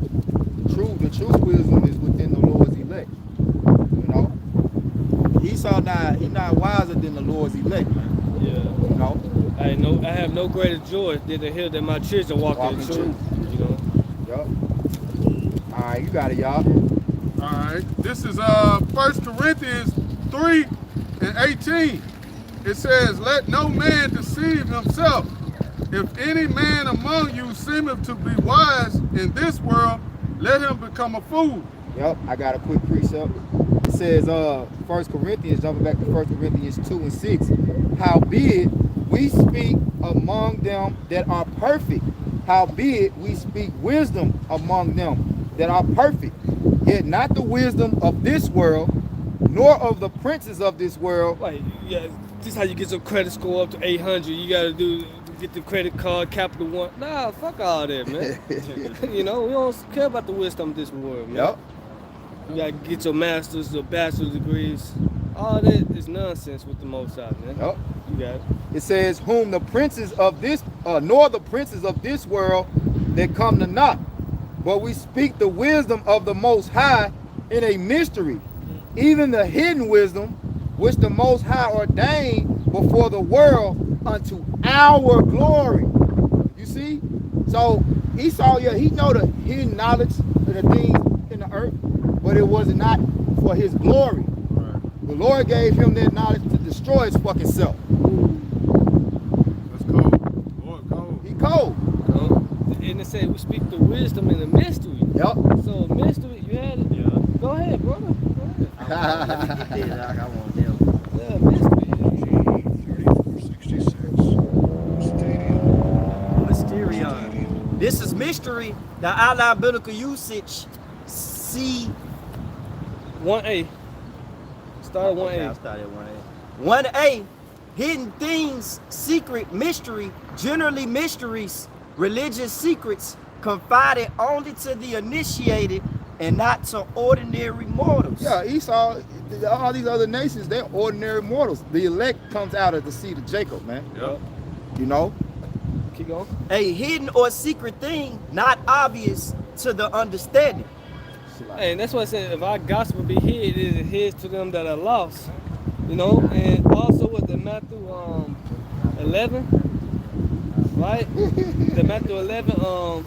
Speaker 1: The true wisdom is within the Lord's elect. You know? Esau he's not wiser than the Lord's elect, man.
Speaker 3: Yeah.
Speaker 1: You know?
Speaker 3: I have no greater joy than to hear that my children walk in truth. You know.
Speaker 1: Yup. Alright, you got it, y'all.
Speaker 2: All right. This is 1 Corinthians 3 and 18. It says, let no man deceive himself. If any man among you seemeth to be wise in this world, let him become a fool.
Speaker 1: Yep, I got a quick precept. It says, 1 Corinthians, jumping back to 1 Corinthians 2 and 6. Howbeit we speak among them that are perfect. Howbeit we speak wisdom among them that are perfect. Yet not the wisdom of this world, nor of the princes of this world.
Speaker 3: Like, yeah, this is how you get your credit score up to 800. You gotta get the credit card, Capital One. Nah, fuck all that, man. You know, we don't care about the wisdom of this world, man.
Speaker 1: Yep.
Speaker 3: You gotta get your master's or bachelor's degrees. All that is nonsense with the Most High, man.
Speaker 1: Yep.
Speaker 3: You got it.
Speaker 1: It says, whom the princes of this, nor the princes of this world that come to naught. But we speak the wisdom of the Most High in a mystery, even the hidden wisdom, which the Most High ordained before the world unto our glory. You see? So Esau, yeah, he know the hidden knowledge of the things in the earth, but it was not for his glory.
Speaker 2: Right.
Speaker 1: The Lord gave him that knowledge to destroy his fucking self.
Speaker 2: That's cold. Lord, cold.
Speaker 1: He cold.
Speaker 3: And it said we speak the wisdom in the mystery.
Speaker 1: Yep.
Speaker 3: So mystery, you had it?
Speaker 5: Yeah. Let me get this. I want them.
Speaker 3: Yeah, mystery.
Speaker 5: 'Mysterion. This is mystery. The outline biblical usage. C.
Speaker 3: 1A. Start at 1A.
Speaker 5: Okay, I'll start at 1A. 1A. Hidden things, secret, mystery, generally mysteries, religious secrets, confided only to the initiated and not to ordinary mortals.
Speaker 1: Yeah, Esau, all these other nations, they're ordinary mortals. The elect comes out of the seed of Jacob, man.
Speaker 2: Yep.
Speaker 1: You know?
Speaker 3: Keep going.
Speaker 5: A hidden or secret thing not obvious to the understanding.
Speaker 3: Hey, and that's why I said if our gospel be hid, it is hid to them that are lost. You know, and also with the Matthew 11, right? The Matthew 11,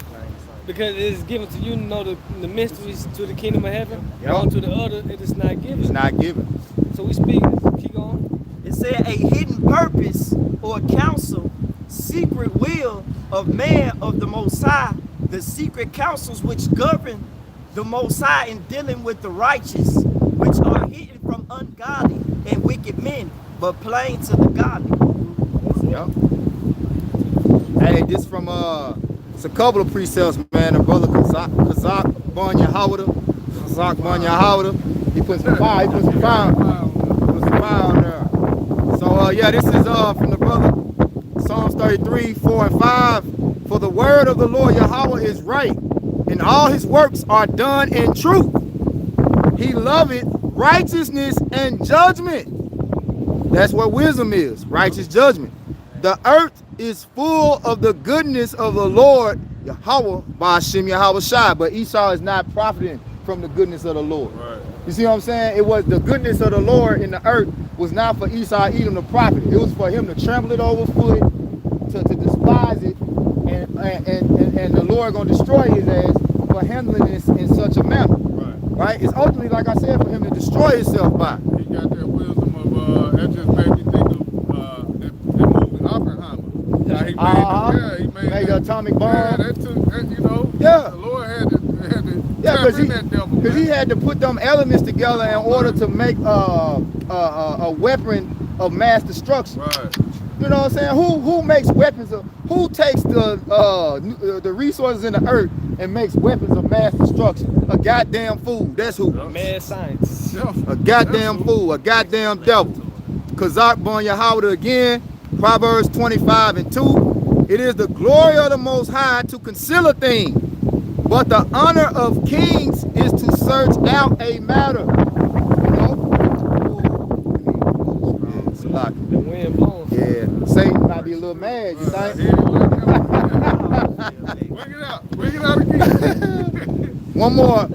Speaker 3: because it is given to you to know the mysteries to the kingdom of heaven.
Speaker 1: Yep.
Speaker 3: On to the other, it is not given.
Speaker 1: It's not given.
Speaker 3: So we speak. Keep going.
Speaker 5: It said a hidden purpose or counsel, secret will of man of the Most High, the secret counsels which govern the Most High in dealing with the righteous, which are hidden from ungodly and wicked men, but plain to the godly.
Speaker 1: Yep. Hey, this from it's a couple of precepts, man. The brother Kazak Bon Yahawada. Kazak Bon Yahawada. He put some fire. He put some fire. Put some fire on there. So yeah, this is from the brother Psalms 33, 4 and 5. For the word of the Lord Yahweh is right, and all his works are done in truth. He loveth righteousness and judgment. That's what wisdom is, righteous judgment. The earth is full of the goodness of the Lord Yahweh by Hashem Yahweh Shai. But Esau is not profiting from the goodness of the Lord.
Speaker 2: Right.
Speaker 1: You see what I'm saying? It was the goodness of the Lord in the earth was not for Esau Edom to profit. It was for him to trample it overfoot, to despise it, and the Lord gonna destroy his ass for handling this in such a manner. Right? It's ultimately, like I said, for him to destroy himself by.
Speaker 2: He got that wisdom of that just made me think of that movie Oppenheimer. How he made
Speaker 1: the atomic bomb.
Speaker 2: Yeah, that took that, you know.
Speaker 1: Yeah.
Speaker 2: The Lord had to
Speaker 1: Yeah,
Speaker 2: tap in that devil.
Speaker 1: because he had to put them elements together in order to make a weapon of mass destruction.
Speaker 2: Right.
Speaker 1: You know what I'm saying? Who makes weapons of? Who takes the resources in the earth and makes weapons of mass destruction? A goddamn fool. That's who.
Speaker 3: Mad science.
Speaker 2: Yeah.
Speaker 1: A goddamn fool. A goddamn devil. Kazak Bon Yahweh again. Proverbs 25 and 2. It is the glory of the Most High to conceal a thing, but the honor of kings is to search out a matter. You know?
Speaker 3: The wind blows.
Speaker 1: Yeah, Satan might be a little mad, you think?
Speaker 2: Bring it out. Bring it out again.
Speaker 1: One more.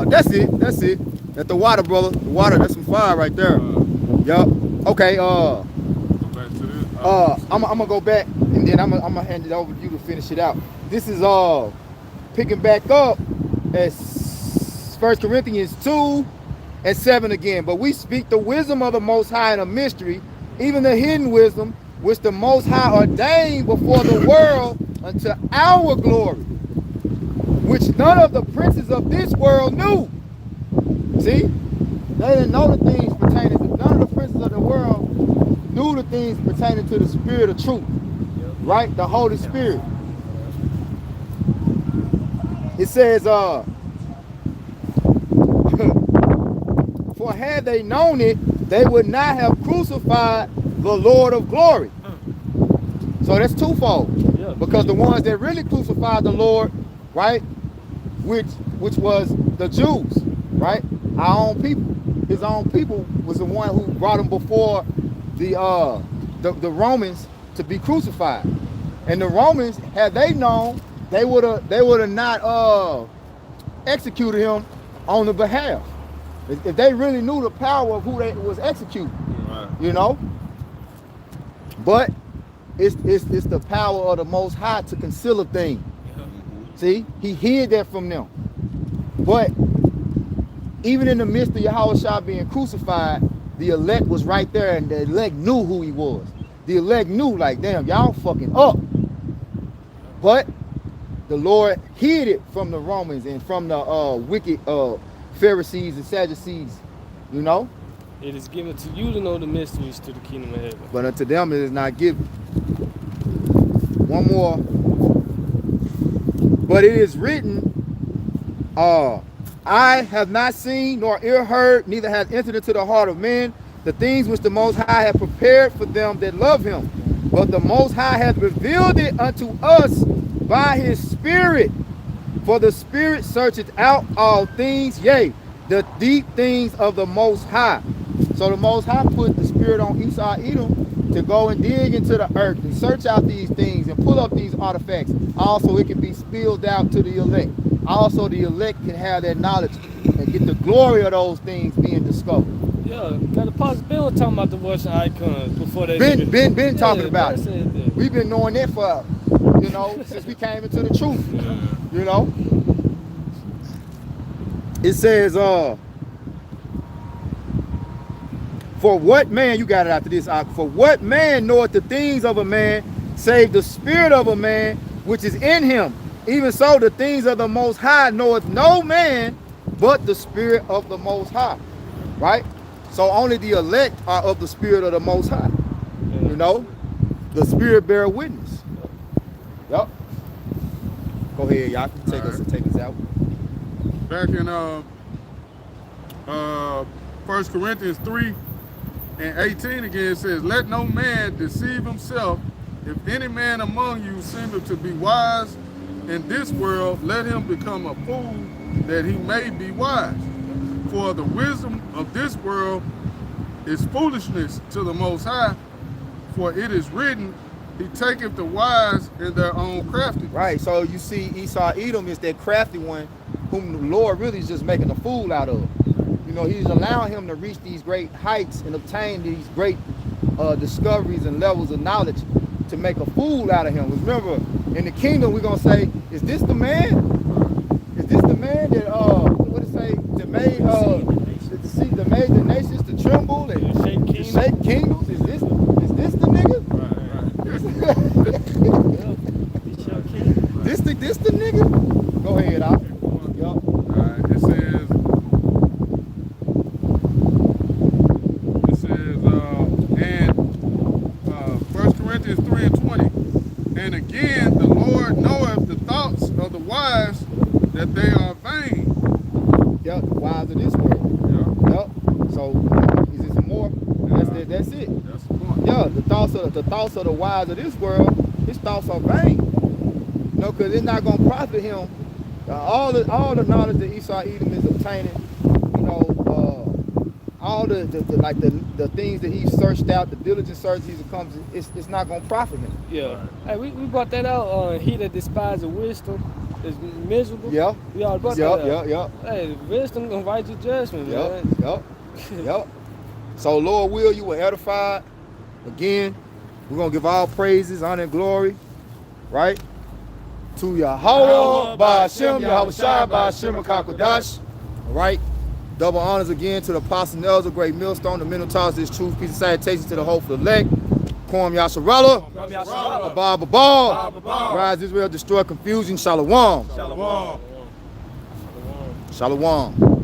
Speaker 1: That's it. That's it. That's the water, brother. The water. That's some fire right there. Yup. Okay.
Speaker 2: Back to this.
Speaker 1: I'm gonna go back and then I'm gonna hand it over to you to finish it out. This is picking back up at 1 Corinthians 2 and 7 again. But we speak the wisdom of the Most High in a mystery, even the hidden wisdom, which the Most High ordained before the world unto our glory, which none of the princes of this world knew. See? They didn't know the things pertaining to, none of the princes of the world knew the things pertaining to the spirit of truth. Right? The Holy Spirit. It says, for had they known it, they would not have crucified the Lord of glory. So that's twofold.
Speaker 3: Yeah.
Speaker 1: Because the ones that really crucified the Lord, right, which was the Jews, right, our own people. His own people was the one who brought him before the Romans to be crucified. And the Romans, had they known, they would have not executed him on the behalf. If they really knew the power of who they was executing,
Speaker 2: Right.
Speaker 1: you know. But it's the power of the Most High to conceal a thing. See, he hid that from them. But even in the midst of Yahushua being crucified, the elect was right there, and the elect knew who he was. The elect knew, like, damn, y'all fucking up. But the Lord hid it from the Romans and from the wicked Pharisees and Sadducees, you know.
Speaker 3: It is given to you to know the mysteries to the kingdom of heaven.
Speaker 1: But unto them it is not given. One more. But it is written, I have not seen nor ear heard, neither hath entered into the heart of man the things which the Most High hath prepared for them that love him. But the Most High hath revealed it unto us by his Spirit. For the Spirit searcheth out all things, yea, the deep things of the Most High. So the Most High put the Spirit on Esau Edom to go and dig into the earth and search out these things and pull up these artifacts. Also, it can be spilled out to the elect. Also, the elect can have that knowledge and get the glory of those things being discovered.
Speaker 3: Yeah, now the possibility talking about the Russian icons before they
Speaker 1: Been talking about it. We've been knowing that for, you know, since we came into the truth. You know, it says, for what man, you got it after this, for what man knoweth the things of a man, save the spirit of a man which is in him? Even so, the things of the Most High knoweth no man but the Spirit of the Most High. Right? So only the elect are of the Spirit of the Most High. You know? The Spirit bear witness. Yep. Go ahead, y'all can take us out.
Speaker 2: Back in 1 Corinthians 3 and 18 again, it says, let no man deceive himself. If any man among you seemeth to be wise in this world, let him become a fool that he may be wise. For the wisdom of this world is foolishness to the Most High. For it is written, he taketh the wise in their own craftiness.
Speaker 1: Right, so you see Esau Edom is that crafty one whom the Lord really is just making a fool out of. You know, he's allowing him to reach these great heights and obtain these great discoveries and levels of knowledge to make a fool out of him. Remember, in the kingdom, we're going to say, is this the man? Is this the man that, what it say, that made the nations to tremble and shake kingdoms? Is this the nigga? This the nigga? Go ahead, Al. Yup.
Speaker 2: Alright, it says, and 1 Corinthians 3 and 20. And again, the Lord knoweth the thoughts of the wise, that they are vain.
Speaker 1: Yep, the wise of this world. Yep. So, is there some more? That's it.
Speaker 2: That's the point.
Speaker 1: Yeah, the thoughts of the wise of this world, his thoughts are vain. You know, because it's not going to profit him. All the knowledge that Esau Edom is obtaining, you know, all the things that he's searched out, the diligent search he's accomplished, it's not going to profit him.
Speaker 3: Yeah. Hey, we brought that out. He that despises wisdom is miserable.
Speaker 1: Yeah.
Speaker 3: We all brought that out.
Speaker 1: Yeah.
Speaker 3: Hey, wisdom gonna write your judgment, man.
Speaker 1: Yep. So Lord will, you were edified. Again, we're gonna give all praises, honor, and glory, right? To Yahweh, by Hashem, Yahweh Shai, by Hashem, Kakodash. All right. Double honors again to the Apostle Nels, a great millstone, the mental toss this truth, peace and salutations to the hopeful elect. Quorum Yasharallah, Abba Babal, rise Israel, destroy confusion, Shalom.
Speaker 2: Shalom.
Speaker 1: Shalom.